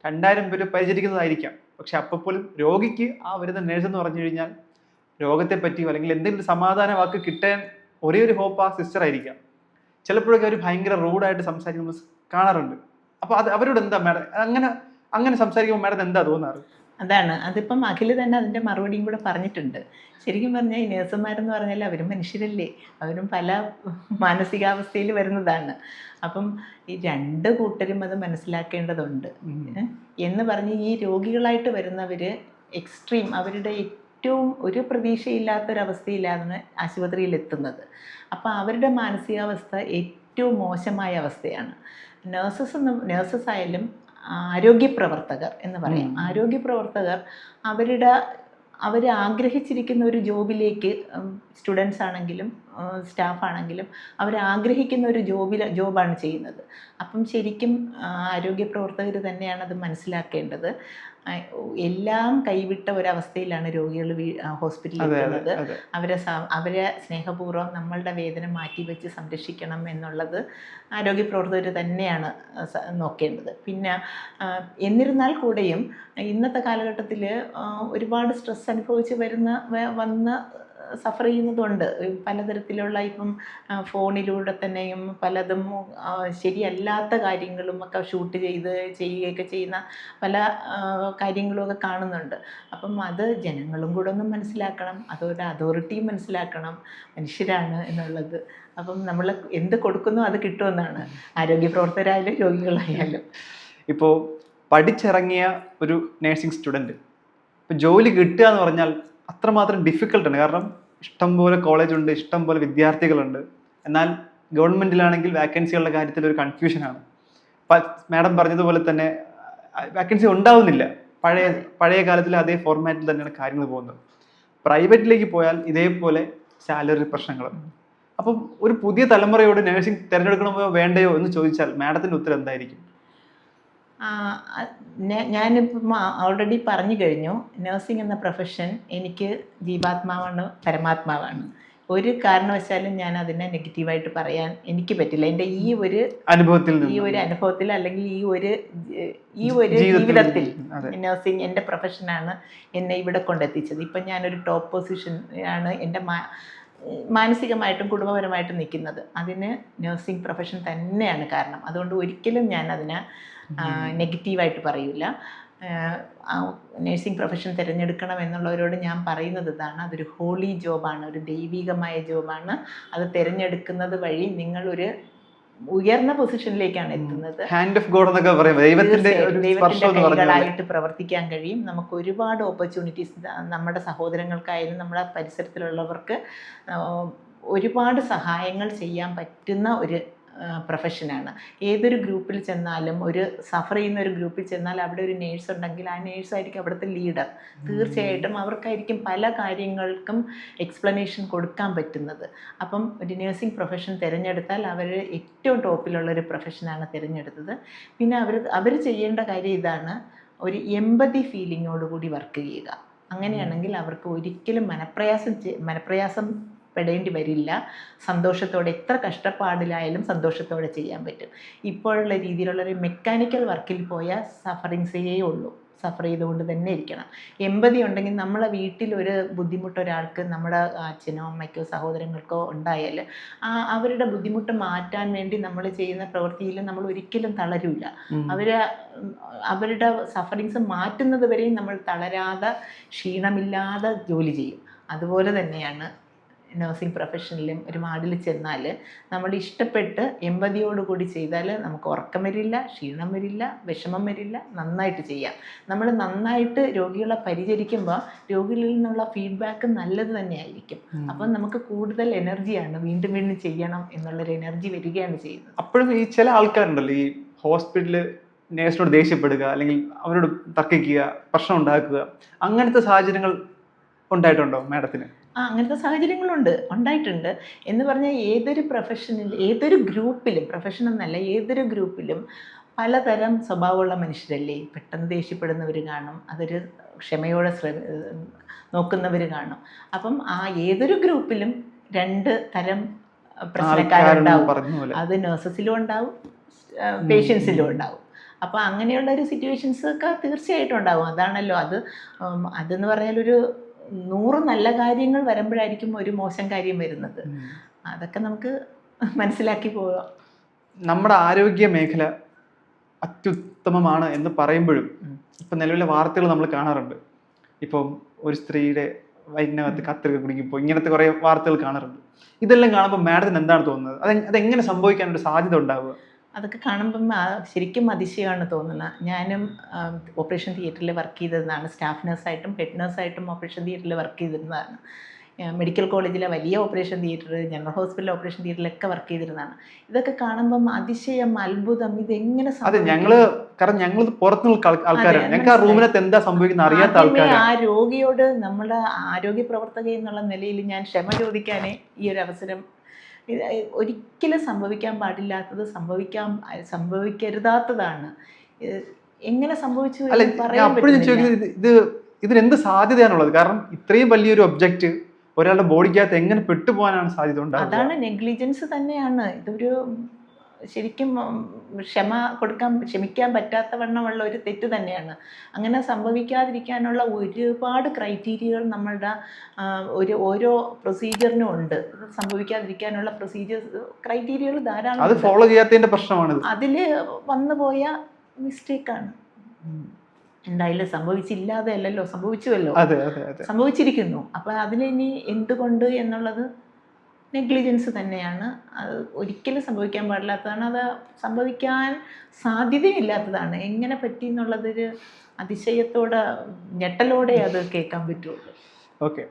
2000 പേരോ പരിചരിക്കുന്നതായിരിക്കാം. പക്ഷെ അപ്പോൾ പോലും രോഗിക്ക് ആ വരുന്ന നേഴ്സ് എന്ന് പറഞ്ഞു കഴിഞ്ഞാൽ രോഗത്തെ പറ്റിയോ അല്ലെങ്കിൽ എന്തെങ്കിലും ഒരു സമാധാന വാക്ക് കിട്ടാൻ ഒരേ ഒരു ഹോപ്പ് ആ സിസ്റ്റർ ആയിരിക്കാം. ചിലപ്പോഴൊക്കെ അവർ ഭയങ്കര റൂഡായിട്ട് സംസാരിക്കുന്നത് കാണാറുണ്ട്. അപ്പോൾ അവരോട് എന്താ മാഡം അങ്ങനെ സംസാരിക്കുമ്പോൾ മാഡം എന്താ തോന്നാറ്? അതിപ്പം അഖിൽ തന്നെ അതിൻ്റെ മറുപടിയും കൂടെ പറഞ്ഞിട്ടുണ്ട്. ശരിക്കും പറഞ്ഞാൽ ഈ നേഴ്സുമാരെന്ന് പറഞ്ഞാൽ അവരും മനുഷ്യരല്ലേ, അവരും പല മാനസികാവസ്ഥയിൽ വരുന്നതാണ്. അപ്പം ഈ 2 കൂട്ടരും അത് മനസ്സിലാക്കേണ്ടതുണ്ട്. എന്ന് പറഞ്ഞ് ഈ രോഗികളായിട്ട് വരുന്നവർ എക്സ്ട്രീം, അവരുടെ ഏറ്റവും ഒരു പ്രതീക്ഷയില്ലാത്തൊരവസ്ഥയിലാണ് ആശുപത്രിയിൽ എത്തുന്നത്. അപ്പോൾ അവരുടെ മാനസികാവസ്ഥ ഏറ്റവും മോശമായ അവസ്ഥയാണ്. നേഴ്സസ് ആയാലും ആരോഗ്യപ്രവർത്തകർ എന്ന് പറയാം. ആരോഗ്യപ്രവർത്തകർ അവർ ആഗ്രഹിച്ചിരിക്കുന്ന ഒരു ജോബിലേക്ക്, സ്റ്റുഡൻസ് ആണെങ്കിലും സ്റ്റാഫാണെങ്കിലും അവർ ആഗ്രഹിക്കുന്ന ഒരു ജോബാണ് ചെയ്യുന്നത്. അപ്പം ശരിക്കും ആരോഗ്യപ്രവർത്തകർ തന്നെയാണ് അത് മനസ്സിലാക്കേണ്ടത്. എല്ലാം കൈവിട്ട ഒരവസ്ഥയിലാണ് രോഗികൾ ഹോസ്പിറ്റലിൽ എത്തുന്നത്. അവരെ സ്നേഹപൂർവ്വം നമ്മളുടെ വേദന മാറ്റിവെച്ച് സംരക്ഷിക്കണം എന്നുള്ളത് ആരോഗ്യപ്രവർത്തകർ തന്നെയാണ് നോക്കേണ്ടത്. പിന്നെ എന്നിരുന്നാൽ കൂടെയും ഇന്നത്തെ കാലഘട്ടത്തിൽ ഒരുപാട് സ്ട്രെസ് അനുഭവിച്ച് വന്ന സഫർ ചെയ്യുന്നതുണ്ട്. പലതരത്തിലുള്ള ഇപ്പം ഫോണിലൂടെ തന്നെയും പലതും ശരിയല്ലാത്ത കാര്യങ്ങളും ഒക്കെ ഷൂട്ട് ചെയ്യുകയൊക്കെ ചെയ്യുന്ന പല കാര്യങ്ങളുമൊക്കെ കാണുന്നുണ്ട്. അപ്പം അത് ജനങ്ങളും കൂടെ ഒന്ന് മനസ്സിലാക്കണം, അതോടെ അതോറിറ്റിയും മനസ്സിലാക്കണം മനുഷ്യരാണ് എന്നുള്ളത്. അപ്പം നമ്മൾ എന്ത് കൊടുക്കുന്നോ അത് കിട്ടുമെന്നാണ്, ആരോഗ്യ പ്രവർത്തകരായാലും രോഗികളായാലും. ഇപ്പോൾ പഠിച്ചിറങ്ങിയ ഒരു നേഴ്സിംഗ് സ്റ്റുഡൻറ്റ് ഇപ്പോൾ ജോലി കിട്ടുക എന്ന് പറഞ്ഞാൽ അത്രമാത്രം ഡിഫിക്കൽട്ടാണ്. കാരണം ഇഷ്ടംപോലെ കോളേജുണ്ട്, ഇഷ്ടംപോലെ വിദ്യാർത്ഥികളുണ്ട്. എന്നാൽ ഗവൺമെൻറ്റിലാണെങ്കിൽ വാക്കൻസികളുടെ കാര്യത്തിൽ ഒരു കൺഫ്യൂഷനാണ്. മാഡം പറഞ്ഞതുപോലെ തന്നെ വാക്കൻസി ഉണ്ടാവുന്നില്ല. പഴയ കാലത്തിലെ അതേ ഫോർമാറ്റിൽ തന്നെയാണ് കാര്യങ്ങൾ പോകുന്നത്. പ്രൈവറ്റിലേക്ക് പോയാൽ ഇതേപോലെ സാലറി പ്രശ്നങ്ങൾ. അപ്പം ഒരു പുതിയ തലമുറയോട് നഴ്സിംഗ് തിരഞ്ഞെടുക്കണമോ വേണ്ടയോ എന്ന് ചോദിച്ചാൽ മാഡത്തിൻ്റെ ഉത്തരം എന്തായിരിക്കും? ഞാനിപ്പം ഓൾറെഡി പറഞ്ഞു കഴിഞ്ഞു, നഴ്സിംഗ് എന്ന പ്രൊഫഷൻ എനിക്ക് ജീവാത്മാവാണ്, പരമാത്മാവാണ്. ഒരു കാരണവശാലും ഞാൻ അതിനെ നെഗറ്റീവായിട്ട് പറയാൻ എനിക്ക് പറ്റില്ല. എൻ്റെ ഈ ഒരു അനുഭവത്തിൽ അല്ലെങ്കിൽ ഈ ഒരു ജീവിതത്തിൽ നഴ്സിംഗ് എൻ്റെ പ്രൊഫഷനാണ് എന്നെ ഇവിടെ കൊണ്ടെത്തിച്ചത്. ഇപ്പം ഞാനൊരു ടോപ്പ് പൊസിഷൻ ആണ് എൻ്റെ മാനസികമായിട്ടും കുടുംബപരമായിട്ടും നിൽക്കുന്നത്. അതിന് നഴ്സിംഗ് പ്രൊഫഷൻ തന്നെയാണ് കാരണം. അതുകൊണ്ട് ഒരിക്കലും ഞാൻ അതിനെ നെഗറ്റീവായിട്ട് പറയില്ല. നഴ്സിംഗ് പ്രൊഫഷൻ തിരഞ്ഞെടുക്കണം എന്നുള്ളവരോട് ഞാൻ പറയുന്നത് ഇതാണ്, അതൊരു ഹോളി ജോബാണ്, ഒരു ദൈവികമായ ജോബാണ്. അത് തിരഞ്ഞെടുക്കുന്നത് വഴി നിങ്ങളൊരു ഉയർന്ന പൊസിഷനിലേക്കാണ് എത്തുന്നത്. ഹാൻഡ് ഓഫ് ഗോഡ് എന്നൊക്കെ പറയും, ദൈവത്തിന്റെ കൈകളായിട്ട് പ്രവർത്തിക്കാൻ കഴിയും. നമുക്ക് ഒരുപാട് ഓപ്പർച്യൂണിറ്റീസ് നമ്മുടെ സഹോദരങ്ങൾക്കായാലും നമ്മുടെ പരിസരത്തിലുള്ളവർക്ക് ഒരുപാട് സഹായങ്ങൾ ചെയ്യാൻ പറ്റുന്ന ഒരു പ്രൊഫഷനാണ്. ഏതൊരു ഗ്രൂപ്പിൽ ചെന്നാലും, ഒരു സഫർ ചെയ്യുന്ന ഒരു ഗ്രൂപ്പിൽ ചെന്നാൽ അവിടെ ഒരു നേഴ്സ് ഉണ്ടെങ്കിൽ ആ നേഴ്സായിരിക്കും അവിടുത്തെ ലീഡർ. തീർച്ചയായിട്ടും അവർക്കായിരിക്കും പല കാര്യങ്ങൾക്കും എക്സ്പ്ലനേഷൻ കൊടുക്കാൻ പറ്റുന്നത്. അപ്പം ഒരു നഴ്സിംഗ് പ്രൊഫഷൻ തിരഞ്ഞെടുത്താൽ അവർ ഏറ്റവും ടോപ്പിലുള്ളൊരു പ്രൊഫഷനാണ് തിരഞ്ഞെടുത്തത്. പിന്നെ അവർ ചെയ്യേണ്ട കാര്യം ഇതാണ്, ഒരു എമ്പതി ഫീലിങ്ങോടുകൂടി വർക്ക് ചെയ്യുക. അങ്ങനെയാണെങ്കിൽ അവർക്ക് ഒരിക്കലും മനപ്രയാസം പെടേണ്ടി വരില്ല. സന്തോഷത്തോടെ, എത്ര കഷ്ടപ്പാടിലായാലും സന്തോഷത്തോടെ ചെയ്യാൻ പറ്റും. ഇപ്പോഴുള്ള രീതിയിലുള്ളൊരു മെക്കാനിക്കൽ വർക്കിൽ പോയാൽ സഫറിങ്സേ ഉള്ളൂ. സഫർ ചെയ്തുകൊണ്ട് തന്നെ ഇരിക്കണം. എമ്പതി ഉണ്ടെങ്കിൽ നമ്മളെ വീട്ടിലൊരു ബുദ്ധിമുട്ട് ഒരാൾക്ക്, നമ്മുടെ അച്ഛനോ അമ്മയ്ക്കോ സഹോദരങ്ങൾക്കോ ഉണ്ടായാൽ അവരുടെ ബുദ്ധിമുട്ട് മാറ്റാൻ വേണ്ടി നമ്മൾ ചെയ്യുന്ന പ്രവൃത്തിയിൽ നമ്മൾ ഒരിക്കലും തളരില്ല. അവരുടെ സഫറിങ്സ് മാറ്റുന്നത് വരെയും നമ്മൾ തളരാതെ ക്ഷീണമില്ലാതെ ജോലി ചെയ്യും. അതുപോലെ തന്നെയാണ് നഴ്സിംഗ് പ്രൊഫഷനിലും ഒരു വാർഡിൽ ചെന്നാൽ നമ്മൾ ഇഷ്ടപ്പെട്ട് എമ്പതിയോടുകൂടി ചെയ്താൽ നമുക്ക് ഉറക്കം വരില്ല, ക്ഷീണം വരില്ല, വിഷമം വരില്ല, നന്നായിട്ട് ചെയ്യാം. നമ്മൾ നന്നായിട്ട് രോഗികളെ പരിചരിക്കുമ്പോൾ രോഗികളിൽ നിന്നുള്ള ഫീഡ്ബാക്ക് നല്ലത് തന്നെയായിരിക്കും. അപ്പം നമുക്ക് കൂടുതൽ എനർജിയാണ്, വീണ്ടും വീണ്ടും ചെയ്യണം എന്നുള്ളൊരു എനർജി വരികയാണ് ചെയ്യുന്നത്. അപ്പോഴും ഈ ചില ആൾക്കാരുണ്ടല്ലോ, ഈ ഹോസ്പിറ്റലിൽ നേഴ്സിനോട് ദേഷ്യപ്പെടുക, അല്ലെങ്കിൽ അവരോട് തർക്കിക്കുക, പ്രശ്നം ഉണ്ടാക്കുക, അങ്ങനത്തെ സാഹചര്യങ്ങൾ ഉണ്ടായിട്ടുണ്ടോ മാഡത്തിന്? അങ്ങനത്തെ സാഹചര്യങ്ങളുണ്ട്, ഉണ്ടായിട്ടുണ്ട്. എന്ന് പറഞ്ഞാൽ ഏതൊരു പ്രൊഫഷനിൽ, ഏതൊരു ഗ്രൂപ്പിലും, പ്രൊഫഷൻ എന്നല്ല ഏതൊരു ഗ്രൂപ്പിലും പലതരം സ്വഭാവമുള്ള മനുഷ്യരല്ലേ. പെട്ടെന്ന് ദേഷ്യപ്പെടുന്നവർ കാണും, അതൊരു ക്ഷമയോടെ നോക്കുന്നവർ കാണും. അപ്പം ഏതൊരു ഗ്രൂപ്പിലും രണ്ട് തരം പ്രശ്നക്കാരുണ്ടാവും. അത് നഴ്സസിലും ഉണ്ടാവും, പേഷ്യൻസിലും ഉണ്ടാവും. അപ്പോൾ അങ്ങനെയുള്ള ഒരു സിറ്റുവേഷൻസ് ഒക്കെ തീർച്ചയായിട്ടും ഉണ്ടാവും. അതാണല്ലോ അതെന്ന് പറഞ്ഞാൽ ഒരു 100 നല്ല കാര്യങ്ങൾ വരുമ്പോഴായിരിക്കും ഒരു മോശം കാര്യം വരുന്നത്. അതൊക്കെ നമുക്ക് മനസ്സിലാക്കി പോകാം. നമ്മുടെ ആരോഗ്യ മേഖല അത്യുത്തമമാണ് എന്ന് പറയുമ്പോഴും ഇപ്പം നിലവിലെ വാർത്തകൾ നമ്മൾ കാണാറുണ്ട്. ഇപ്പം ഒരു സ്ത്രീയുടെ വയറ്റിനകത്ത് കത്രിക കുടുങ്ങിപ്പോൾ ഇങ്ങനത്തെ കുറേ വാർത്തകൾ കാണാറുണ്ട്. ഇതെല്ലാം കാണുമ്പോൾ മാഡത്തിന് എന്താണ് തോന്നുന്നത്? അതെങ്ങനെ സംഭവിക്കാനൊരു സാധ്യത ഉണ്ടാവുക? അതൊക്കെ കാണുമ്പം ശരിക്കും അതിശയമാണ് തോന്നുന്നത്. ഞാനും ഓപ്പറേഷൻ തിയേറ്ററിൽ വർക്ക് ചെയ്തതാണ്. സ്റ്റാഫ് നഴ്സായിട്ടും ഹെഡ് നഴ്സായിട്ടും ഓപ്പറേഷൻ തിയേറ്ററിൽ വർക്ക് ചെയ്തിരുന്നതാണ്. മെഡിക്കൽ കോളേജിലെ വലിയ operation theatre, general hospital operation തിയേറ്ററിലൊക്കെ വർക്ക് ചെയ്തിരുന്നതാണ്. ഇതൊക്കെ കാണുമ്പം അതിശയം, അത്ഭുതം, ഇതെങ്ങനെ കാരണം ഞങ്ങൾ പുറത്തുനിന്ന് ആൾക്കാരാണ്, ഞങ്ങൾക്ക് ആ റൂമിനകത്ത് എന്താ സംഭവിക്കുന്നത് അറിയാത്ത ആൾക്കാരാണ്. ആ രോഗിയോട് നമ്മുടെ ആരോഗ്യ പ്രവർത്തക എന്നുള്ള നിലയിൽ ഞാൻ ക്ഷമ ചോദിക്കാനേ ഈ ഒരു അവസരം. ഒരിക്കലും സംഭവിക്കാൻ പാടില്ലാത്തത് സംഭവിക്കരുതാത്തതാണ്. എങ്ങനെ സംഭവിച്ചു പറയാൻ പറ്റില്ല. ഇതിനെന്ത് സാധ്യതയാണുള്ളത്? കാരണം ഇത്രയും വലിയൊരു ഒബ്ജക്റ്റ് ഒരാളുടെ ബോഡിക്കകത്ത് എങ്ങനെ പെട്ടുപോകാനാണ് സാധ്യത ഉണ്ടാകുന്നത്? അതാണ് നെഗ്ലിജൻസ് തന്നെയാണ്. ഇതൊരു ശരിക്കും ക്ഷമിക്കാൻ പറ്റാത്ത വണ്ണമുള്ള ഒരു തെറ്റ് തന്നെയാണ്. അങ്ങനെ സംഭവിക്കാതിരിക്കാനുള്ള ഒരുപാട് ക്രൈറ്റീരിയകൾ നമ്മളുടെ ഓരോ പ്രൊസീജിയറിനും ഉണ്ട്. സംഭവിക്കാതിരിക്കാനുള്ള ക്രൈറ്റീരിയകൾ ധാരാളം. അത് ഫോളോ ചെയ്യാത്തതിന്റെ പ്രശ്നമാണ്. അതിൽ വന്നുപോയ മിസ്റ്റേക്കാണ്. എന്തായാലും സംഭവിച്ചില്ലാതെ അല്ലല്ലോ, സംഭവിച്ചുവല്ലോ, സംഭവിച്ചിരിക്കുന്നു. അപ്പം അതിലിനി എന്തുകൊണ്ട് എന്നുള്ളത് നെഗ്ലിജൻസ് തന്നെയാണ്. അത് ഒരിക്കലും സംഭവിക്കാൻ പാടില്ലാത്തതാണ്. അത് സംഭവിക്കാൻ സാധ്യതയില്ലാത്തതാണ്. എങ്ങനെ പറ്റി എന്നുള്ളതൊരു അതിശയത്തോടെ, ഞെട്ടലോടെ അത് കേൾക്കാൻ പറ്റുള്ളൂ. ഓക്കെ.